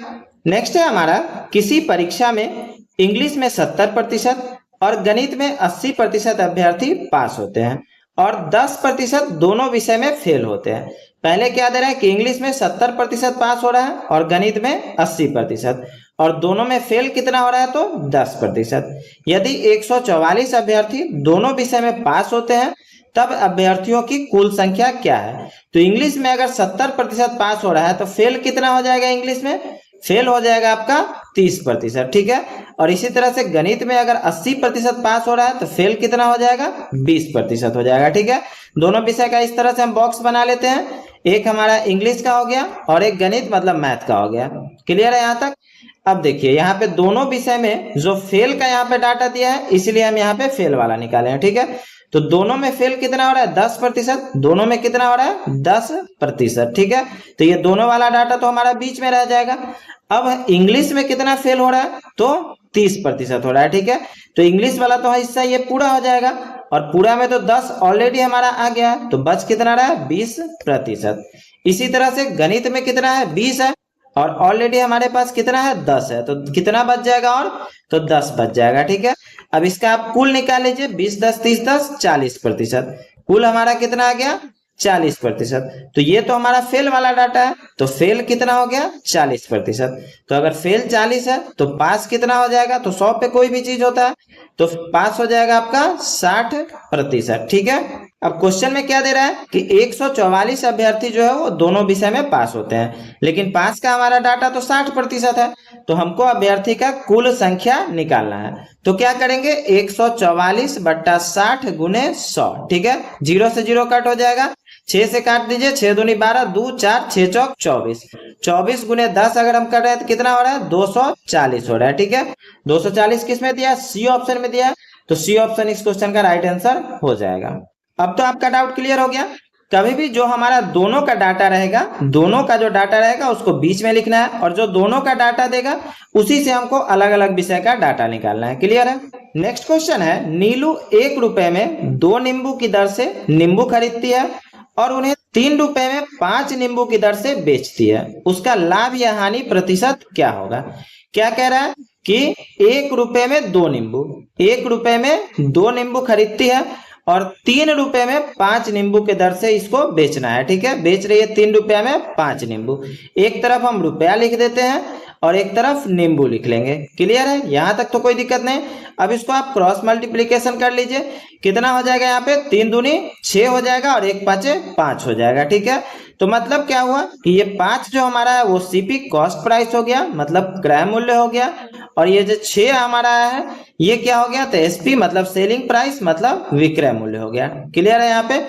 नेक्स्ट है हमारा, किसी परीक्षा में इंग्लिश में 70% और गणित में 80% अभ्यर्थी पास होते हैं और 10% दोनों विषय में फेल होते हैं। पहले क्या दे रहा है कि इंग्लिश में 70% पास हो रहा है और गणित में 80%, और दोनों में फेल कितना हो रहा है? तो 10%। यदि 144 अभ्यर्थी दोनों विषय में पास होते हैं तब अभ्यर्थियों की कुल संख्या क्या है? तो इंग्लिश में अगर 70% पास हो रहा है तो फेल कितना हो जाएगा? इंग्लिश में फेल हो जाएगा आपका 30%, ठीक है। और इसी तरह से गणित में अगर 80% पास हो रहा है तो फेल कितना हो जाएगा? 20% हो जाएगा, ठीक है। दोनों विषय का इस तरह से हम बॉक्स बना लेते हैं, एक हमारा इंग्लिश का हो गया और एक गणित मतलब मैथ का हो गया। क्लियर है यहाँ तक? अब देखिए यहाँ पे दोनों विषय में जो फेल का यहाँ पे डाटा दिया है, इसलिए हम यहाँ पे फेल वाला निकाले हैं, ठीक है। तो दोनों में फेल कितना हो रहा है? 10%। दोनों में कितना हो रहा है? 10%, ठीक है। तो ये दोनों वाला डाटा तो हमारा बीच में रह जाएगा। अब इंग्लिश में कितना फेल हो रहा है? तो 30% हो रहा है, ठीक है। तो इंग्लिश वाला तो हिस्सा ये पूरा हो जाएगा, और पूरा में तो 10 ऑलरेडी हमारा आ गया है, तो बच कितना रहा है? 20%। इसी तरह से गणित में कितना है? 20 है, और ऑलरेडी हमारे पास कितना है? 10 है, तो कितना बच जाएगा? और तो 10 बच जाएगा, ठीक है। अब इसका आप कुल निकाल लीजिए, 20 10 30 10 40%। कुल हमारा कितना आ गया? 40%। तो ये तो हमारा फेल वाला डाटा है, तो फेल कितना हो गया? 40%। तो अगर फेल 40 है तो पास कितना हो जाएगा? तो 100 पे कोई भी चीज होता है, तो पास हो जाएगा आपका 60%, ठीक है। अब क्वेश्चन में क्या दे रहा है कि 144 अभ्यर्थी जो है वो दोनों विषय में पास होते हैं, लेकिन पास का हमारा डाटा तो 60% है, तो हमको अभ्यर्थी का कुल संख्या निकालना है। तो क्या करेंगे? 144/60 गुने 100, ठीक है। 0 से 0 कट हो जाएगा, 6 से काट दीजिए, 6 दूनी 12, 2 4 6 चौक 24, 24 गुने 10 अगर हम कर रहे हैं तो कितना हो रहा है? 240 हो रहा है, ठीक है। 240 किस में दिया? सी ऑप्शन में दिया, तो सी ऑप्शन इस क्वेश्चन का राइट आंसर हो जाएगा। अब तो आपका डाउट क्लियर हो गया। कभी भी जो हमारा दोनों का डाटा रहेगा, दोनों का जो डाटा रहेगा उसको बीच में लिखना है, और जो दोनों का डाटा देगा उसी से हमको अलग अलग विषय का डाटा निकालना है। क्लियर है? नेक्स्ट क्वेश्चन है, नीलू 1 रुपए में 2 नींबू की दर से नींबू खरीदती है और उन्हें 3 रुपए में 5 नींबू की दर से बेचती है, उसका लाभ या हानि प्रतिशत क्या होगा? क्या कह रहा है कि 1 रुपए में 2 नींबू, 1 रुपए में 2 नींबू खरीदती है और 3 रुपए में 5 नींबू के दर से इसको बेचना है, ठीक है। बेच रही है 3 रुपया में 5 नींबू। एक तरफ हम रुपया लिख देते हैं और एक तरफ नींबू लिख लेंगे। क्लियर है? यहां तक तो कोई दिक्कत नहीं। अब इसको आप क्रॉस मल्टीप्लीकेशन कर लीजिए, कितना हो जाएगा? यहाँ पे 3 दूनी 6 हो जाएगा और 1 5 5 हो जाएगा, ठीक है। तो मतलब क्या हुआ कि ये 5 जो हमारा है वो सीपी कॉस्ट प्राइस हो गया, मतलब क्रय मूल्य हो गया, और ये जो 6 हमारा है ये क्या हो गया? तो एसपी मतलब सेलिंग प्राइस मतलब विक्रय मूल्य हो गया। क्लियर है यहाँ पे?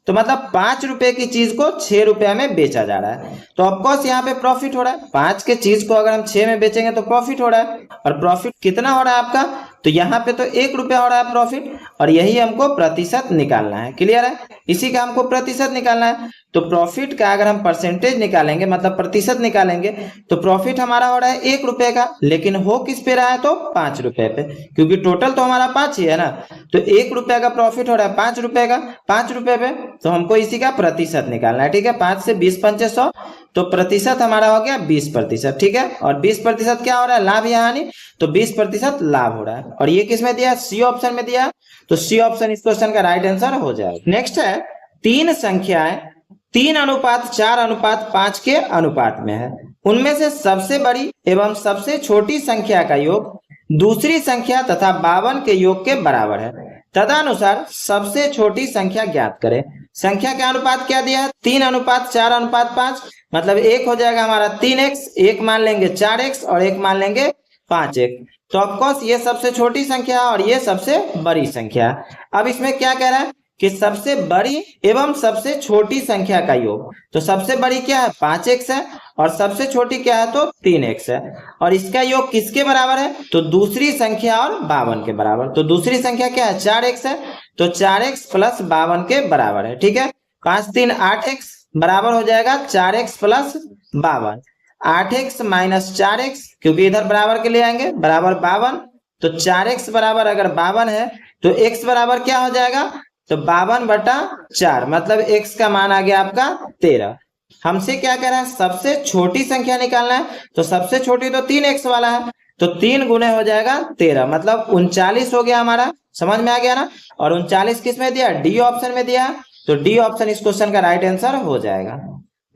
तो मतलब 5 रुपए की चीज को 6 रुपया में बेचा जा रहा है, तो ऑफकोर्स यहाँ पे प्रॉफिट हो रहा है। 5 के चीज को अगर हम 6 में बेचेंगे तो प्रॉफिट हो रहा है, और प्रॉफिट कितना हो रहा है आपका? तो यहाँ पे तो 1 रुपया हो रहा है प्रॉफिट, और यही हमको प्रतिशत निकालना है। क्लियर है? इसी का हमको प्रतिशत निकालना है। तो प्रॉफिट का अगर हम परसेंटेज निकालेंगे, मतलब प्रतिशत निकालेंगे, तो प्रॉफिट हमारा हो रहा है 1 रुपए का, लेकिन हो किस पे रहा है? तो 5 रुपए पे, क्योंकि टोटल तो हमारा 5 ही है ना। तो 1 रुपए का प्रॉफिट हो रहा है 5 रुपए का, 5 रुपए पे, तो हमको इसी का प्रतिशत निकालना है, ठीक है। 5 से 20 पंचे 100, तो प्रतिशत हमारा हो गया 20%, ठीक है। और 20% क्या हो रहा है? लाभ या हानि, तो 20% लाभ हो रहा है, और ये किस में दिया? सी ऑप्शन में दिया, तो सी ऑप्शन इस क्वेश्चन का राइट आंसर हो जाएगा। नेक्स्ट है, 3 संख्याएं 3:4:5 के अनुपात में है, उनमें से सबसे बड़ी एवं सबसे छोटी संख्या का योग दूसरी संख्या तथा 52 के योग के बराबर है, तदनुसार सबसे छोटी संख्या ज्ञात करें। संख्या का अनुपात क्या दिया है? 3:4:5, मतलब एक हो जाएगा हमारा 3x, एक मान लेंगे 4x और एक मान लेंगे 5x। तो ऑफकोर्स ये सबसे छोटी संख्या है और ये सबसे बड़ी संख्या है। अब इसमें क्या कह रहा है कि सबसे बड़ी एवं सबसे छोटी संख्या का योग। तो सबसे बड़ी क्या है? 5x है और सबसे छोटी क्या है? तो 3x है। और इसका योग किसके बराबर है? तो दूसरी संख्या और 52 के बराबर। तो दूसरी संख्या क्या है? 4x है, तो 4x प्लस 52 के बराबर है। ठीक है, 5 3 8x बराबर हो जाएगा 4x plus 52। 8x minus 4x, क्योंकि इधर बराबर के लिए आएंगे, बराबर 52। तो 4x बराबर अगर 52 है तो x बराबर क्या हो जाएगा? तो 52/4, मतलब x का मान आ गया आपका 13। हमसे क्या कह रहा है? सबसे छोटी संख्या निकालना है। तो सबसे छोटी तो 3x वाला है, तो 3 गुने हो जाएगा 13, मतलब 39 हो गया हमारा। समझ में आ गया ना? और 39 किस में दिया? डी ऑप्शन में दिया, तो डी ऑप्शन इस क्वेश्चन का राइट आंसर हो जाएगा।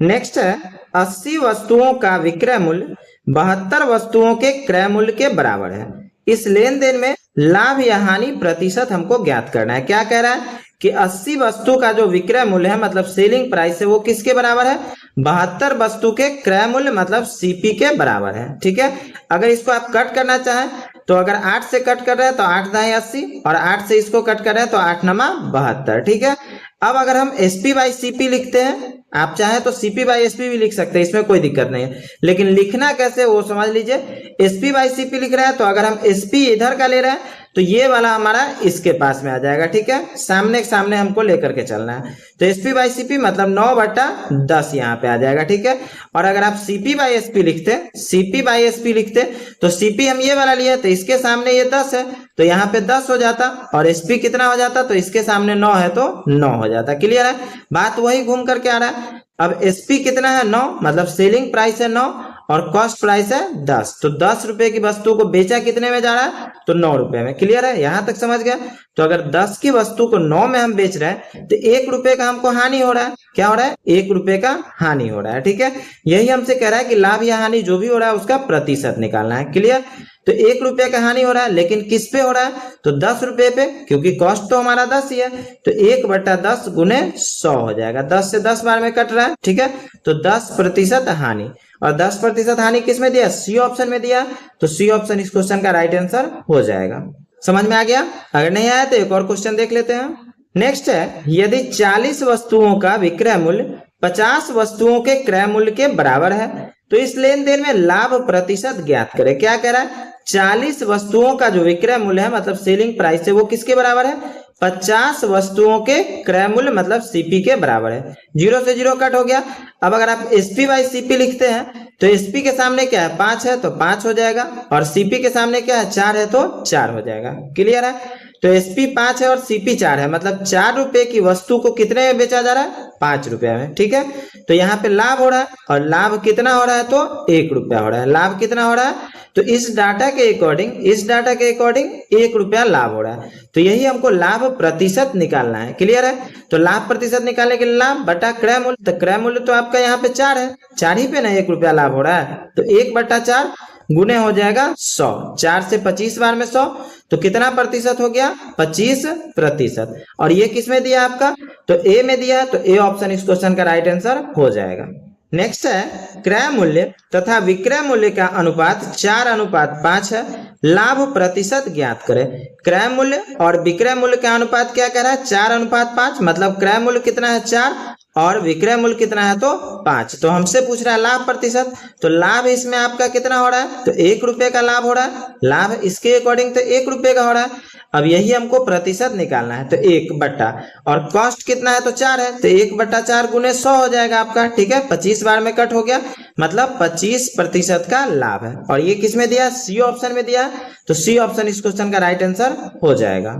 नेक्स्ट है 80 वस्तुओं का विक्रय मूल्य 72 वस्तुओं के क्रय मूल्य के बराबर है। इस लेन देन में लाभ या हानि प्रतिशत हमको ज्ञात करना है। क्या कह रहा है कि 80 वस्तु का जो विक्रय मूल्य है, मतलब सेलिंग प्राइस है, वो किसके बराबर है? 72 वस्तु के क्रय मूल्य मतलब सीपी के बराबर है। ठीक है, अगर इसको आप कट करना चाहें तो अगर 8 से कट कर रहे हैं तो 8 दाएं 80 और 8 से इसको कट कर रहे हैं तो 8 नमा 72। ठीक है, अब अगर हम एसपी बाई सीपी लिखते हैं, आप चाहे तो सीपी बाई एसपी भी लिख सकते हैं, इसमें कोई दिक्कत नहीं है, लेकिन लिखना कैसे वो समझ लीजिए। एसपी बाई सीपी लिख रहा है तो अगर हम एसपी इधर का ले रहे हैं तो ये वाला हमारा इसके पास में आ जाएगा। ठीक है, सामने सामने हमको लेकर के चलना है। तो एसपी बाई सीपी मतलब 9/10 यहाँ पे आ जाएगा। ठीक है, और अगर आप सीपी बाई एसपी लिखते, सीपी बाई एसपी लिखते, तो सीपी हम ये वाला लिए तो इसके सामने ये 10 है तो यहाँ पे 10 हो जाता, और एसपी कितना हो जाता? तो इसके सामने 9 है तो 9 हो जाता। क्लियर है? बात वही घूम करके आ रहा है। अब एसपी कितना है? 9, मतलब सेलिंग प्राइस है 9 और कॉस्ट प्राइस है 10। तो 10 रुपए की वस्तु को बेचा कितने में जा रहा है? तो 9 रुपए में। क्लियर है? यहां तक समझ गया? तो अगर 10 की वस्तु को 9 में हम बेच रहे हैं तो 1 रुपए का हमको हानि हो रहा है। क्या हो रहा है? 1 रुपए का हानि हो रहा है। ठीक है, यही हमसे कह रहा है कि लाभ या हानि जो भी हो रहा है उसका प्रतिशत निकालना है। क्लियर? तो 1 रुपए का हानि हो रहा है, लेकिन किस पे हो रहा है? तो 10 रुपए पे, क्योंकि कॉस्ट तो हमारा 10 ही है। तो 1/10 गुने 100 हो जाएगा। 10 से 10 बार में कट रहा है। ठीक है, तो 10% हानि, और 10% हानि किस में दिया? सी ऑप्शन में दिया, तो सी ऑप्शन इस क्वेश्चन का राइट आंसर हो जाएगा। समझ में आ गया? अगर नहीं आया तो एक और क्वेश्चन देख लेते हैं। नेक्स्ट है, यदि 40 वस्तुओं का विक्रय मूल्य 50 वस्तुओं के क्रय मूल्य के बराबर है तो इस लेन देन में लाभ प्रतिशत ज्ञात करें। क्या कह रहा है? 40 वस्तुओं का जो विक्रय मूल्य है, मतलब सेलिंग प्राइस है, वो किसके बराबर है? 50 वस्तुओं के क्रय मूल्य मतलब सीपी के बराबर है। 0 से 0 कट हो गया। अब अगर आप एसपी बाई सीपी लिखते हैं तो एसपी के सामने क्या है? 5 है तो 5 हो जाएगा, और सीपी के सामने क्या है? 4 है तो 4 हो जाएगा। क्लियर है? तो एसपी 5 है और सीपी 4 है, मतलब 4 रुपए की वस्तु को कितने में बेचा जा रहा है? 5 रुपए में। ठीक है, तो यहाँ पे लाभ हो रहा है, और लाभ कितना हो रहा है? तो 1 रुपया हो रहा है। लाभ कितना हो रहा है? तो इस डाटा के अकॉर्डिंग 1 रुपया लाभ हो रहा है। तो यही हमको लाभ प्रतिशत निकालना है। क्लियर है? तो लाभ प्रतिशत निकालने के लिए लाभ बटा क्रय मूल्य, तो क्रय मूल्य तो आपका यहाँ पे 4 है, 4 ही पे ना 1 रुपया लाभ हो रहा है, तो 1/4 गुने हो जाएगा 100। 4 से 25 बार में 100, तो कितना प्रतिशत हो गया? 25%। और ये किस में दिया आपका? तो ए में दिया, तो ए ऑप्शन इस क्वेश्चन का राइट आंसर हो जाएगा। नेक्स्ट है, क्रय मूल्य तथा विक्रय मूल्य का अनुपात 4:5 है। लाभ प्रतिशत ज्ञात करें। क्रय मूल्य और विक्रय मूल्य का अनुपात क्या कह रहा है? 4:5, मतलब क्रय मूल्य कितना है? 4 और विक्रय मूल्य कितना है? तो 5। तो हमसे पूछ रहा है लाभ प्रतिशत, तो लाभ इसमें आपका कितना हो रहा है? तो 1 रुपए का लाभ हो रहा है। लाभ इसके अकॉर्डिंग तो 1 रुपए का हो रहा है। अब यही हमको प्रतिशत निकालना है, तो 1 बट्टा, और कॉस्ट कितना है? तो 4 है, तो 1/4 गुने 100 हो जाएगा आपका। ठीक है, 25 बार में कट हो गया, मतलब 25% का लाभ है। और ये किस में दिया? सी ऑप्शन में दिया, तो सी ऑप्शन इस क्वेश्चन का राइट आंसर हो जाएगा।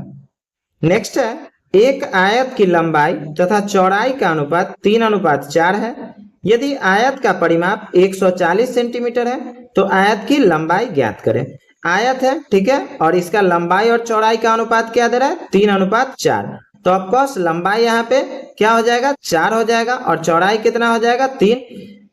नेक्स्ट है, एक आयत की लंबाई तथा चौड़ाई का अनुपात 3:4 है। यदि आयत का परिमाप 140 सेंटीमीटर है तो आयत की लंबाई ज्ञात करें। आयत है, ठीक है, और इसका लंबाई और चौड़ाई का अनुपात क्या दे रहा है? 3:4। तो ऑफकोर्स लंबाई यहाँ पे क्या हो जाएगा? 4 हो जाएगा, और चौड़ाई कितना हो जाएगा? 3।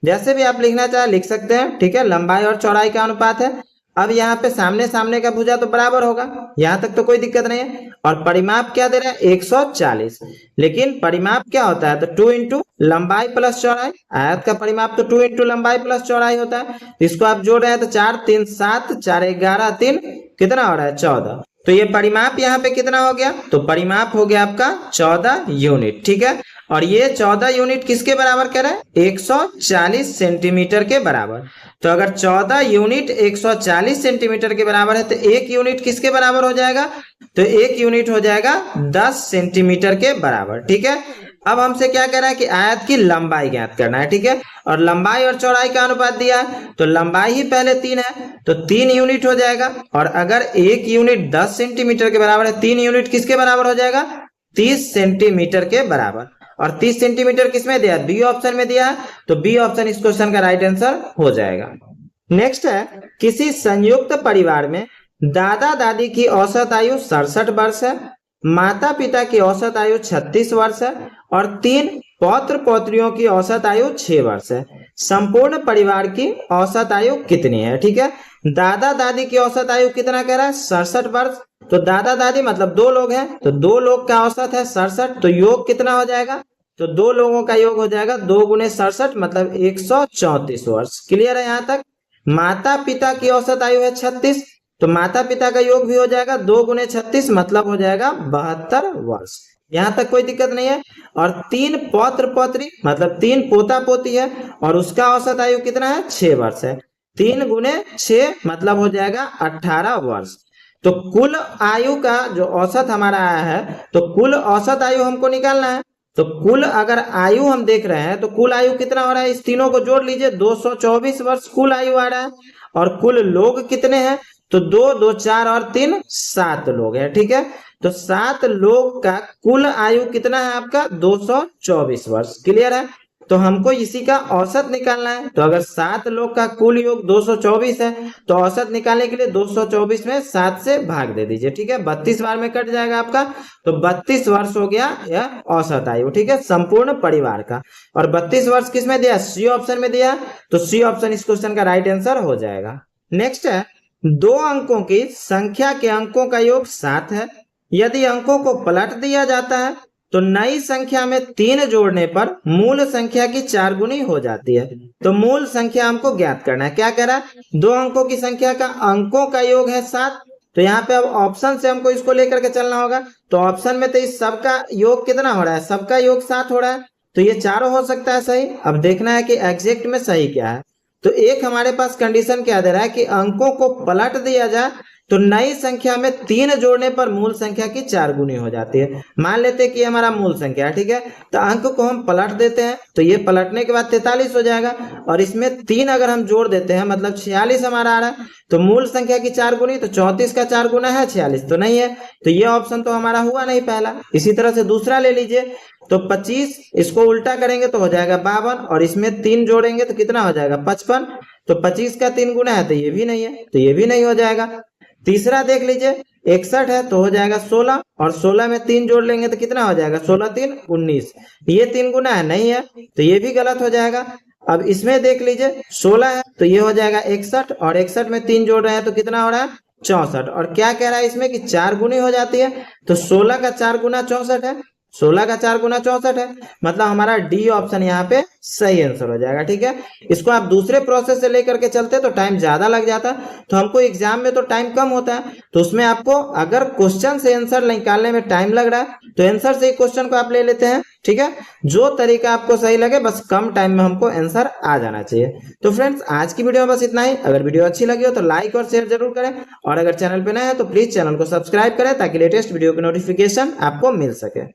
जैसे भी आप लिखना चाहे लिख सकते हैं। ठीक है, लंबाई और चौड़ाई का अनुपात है। अब यहाँ पे सामने सामने का भुजा तो बराबर होगा, यहाँ तक तो कोई दिक्कत नहीं है। और परिमाप क्या दे रहा है 140, लेकिन परिमाप क्या होता है तो 2 इंटू लंबाई प्लस चौड़ाई। आयत का परिमाप तो 2 इंटू लंबाई प्लस चौड़ाई होता है। इसको आप जोड़ रहे हैं तो 4 3 7 4 11 3 कितना हो रहा है 14। तो ये परिमाप यहाँ पे कितना हो गया तो परिमाप हो गया आपका 14 यूनिट, ठीक है। और ये 14 यूनिट किसके बराबर कह रहा है 140 सेंटीमीटर के बराबर। तो अगर 14 यूनिट 140 सेंटीमीटर के बराबर है तो एक यूनिट किसके बराबर हो जाएगा तो एक यूनिट हो जाएगा 10 सेंटीमीटर के बराबर, ठीक है। अब हमसे क्या कह रहा है कि आयत की लंबाई ज्ञात करना है, ठीक है। और लंबाई और चौड़ाई का अनुपात दिया है तो लंबाई ही पहले 3 है तो 3 यूनिट हो जाएगा। और अगर एक यूनिट 10 सेंटीमीटर के बराबर है 3 यूनिट किसके बराबर हो जाएगा 30 सेंटीमीटर के बराबर। और 30 सेंटीमीटर किसमें दिया बी ऑप्शन में दिया तो बी ऑप्शन इस क्वेश्चन का राइट आंसर हो जाएगा। नेक्स्ट है किसी संयुक्त परिवार में दादा दादी की औसत आयु 67 वर्ष है, माता पिता की औसत आयु 36 वर्ष है और 3 पौत्र पौत्रियों की औसत आयु 6 वर्ष है। संपूर्ण परिवार की औसत आयु कितनी है, ठीक है। दादा दादी की औसत आयु कितना कह रहा है 67 वर्ष। तो दादा दादी मतलब 2 लोग हैं तो 2 लोग का औसत है 67, तो योग कितना हो जाएगा तो 2 लोगों का योग हो जाएगा 2 गुने 67 मतलब 134 वर्ष। क्लियर है यहाँ तक। माता पिता की औसत आयु है 36 तो माता पिता का योग भी हो जाएगा 2 गुने 36 मतलब हो जाएगा 72 वर्ष। यहाँ तक कोई दिक्कत नहीं है। और 3 पौत्र पौत्री मतलब 3 पोता पोती है और उसका औसत आयु कितना है 6 वर्ष है। 3 गुने 6 मतलब हो जाएगा 18 वर्ष। तो कुल आयु का जो औसत हमारा आया है तो कुल औसत आयु हमको निकालना है। तो कुल अगर आयु हम देख रहे हैं तो कुल आयु कितना हो रहा है इस तीनों को जोड़ लीजिए 224 वर्ष कुल आयु आ रहा है। और कुल लोग कितने हैं तो 2 2 4 और 3 7 लोग हैं, ठीक है। तो 7 लोग का कुल आयु कितना है आपका 224 वर्ष। क्लियर है। तो हमको इसी का औसत निकालना है। तो अगर 7 लोग का कुल योग 224 है तो औसत निकालने के लिए 224 में 7 से भाग दे दीजिए, ठीक है। 32 बार में कट जाएगा आपका तो 32 वर्ष हो गया यह औसत आयु, ठीक है, संपूर्ण परिवार का। और 32 वर्ष किस में दिया सी ऑप्शन में दिया तो सी ऑप्शन इस क्वेश्चन का राइट आंसर हो जाएगा। नेक्स्ट है 2 अंकों की संख्या के अंकों का योग 7 है। यदि अंकों को पलट दिया जाता है तो नई संख्या में 3 जोड़ने पर मूल संख्या की 4 गुनी हो जाती है। तो मूल संख्या हमको ज्ञात करना है। क्या कह रहा है 2 अंकों की संख्या का अंकों का योग है 7। तो यहाँ पे अब ऑप्शन से हमको इसको लेकर के चलना होगा। तो ऑप्शन में तो इस सबका योग कितना हो रहा है सबका योग 7 हो रहा है तो ये चारों हो सकता है सही। अब देखना है कि एग्जैक्ट में सही क्या है। तो एक हमारे पास कंडीशन क्या दे रहा है कि अंकों को पलट दिया जाए तो नई संख्या में 3 जोड़ने पर मूल संख्या की 4 गुनी हो जाती है। मान लेते हैं कि हमारा मूल संख्या है, ठीक है। तो अंक को हम पलट देते हैं तो ये पलटने के बाद 43 हो जाएगा और इसमें 3 अगर हम जोड़ देते हैं मतलब 46 हमारा आ रहा है। तो मूल संख्या की 4 गुनी तो 34 का 4 गुना है 46 तो नहीं है। तो ये ऑप्शन तो हमारा हुआ नहीं पहला। इसी तरह से दूसरा ले लीजिए तो 25 इसको उल्टा करेंगे तो हो जाएगा 52 और इसमें 3 जोड़ेंगे तो कितना हो जाएगा 55। तो 25 का 3 गुना है तो ये भी नहीं है तो ये भी नहीं हो जाएगा। तीसरा देख लीजिए 61 है तो हो जाएगा 16 और 16 में 3 जोड़ लेंगे तो कितना हो जाएगा 16 3 19। ये 3 गुना है नहीं है तो ये भी गलत हो जाएगा। अब इसमें देख लीजिए 16 है तो ये हो जाएगा 61 और 61 में 3 जोड़ रहे हैं तो कितना हो रहा है 64। और क्या कह रहा है इसमें कि 4 गुनी हो जाती है तो 16 का 4 गुना 64 है। 16 का 4 गुना 64 है मतलब हमारा डी ऑप्शन यहाँ पे सही आंसर हो जाएगा, ठीक है। इसको आप दूसरे प्रोसेस से लेकर के चलते तो टाइम ज्यादा लग जाता तो हमको एग्जाम में तो टाइम कम होता है। तो उसमें आपको अगर क्वेश्चन से आंसर निकालने में टाइम लग रहा है तो आंसर से क्वेश्चन को आप ले लेते हैं, ठीक है। जो तरीका आपको सही लगे बस कम टाइम में हमको आंसर आ जाना चाहिए। तो फ्रेंड्स आज की वीडियो में बस इतना ही। अगर वीडियो अच्छी लगी हो तो लाइक और शेयर जरूर करें और अगर चैनल पे नए हैं तो प्लीज चैनल को सब्सक्राइब करें ताकि लेटेस्ट वीडियो की नोटिफिकेशन आपको मिल सके।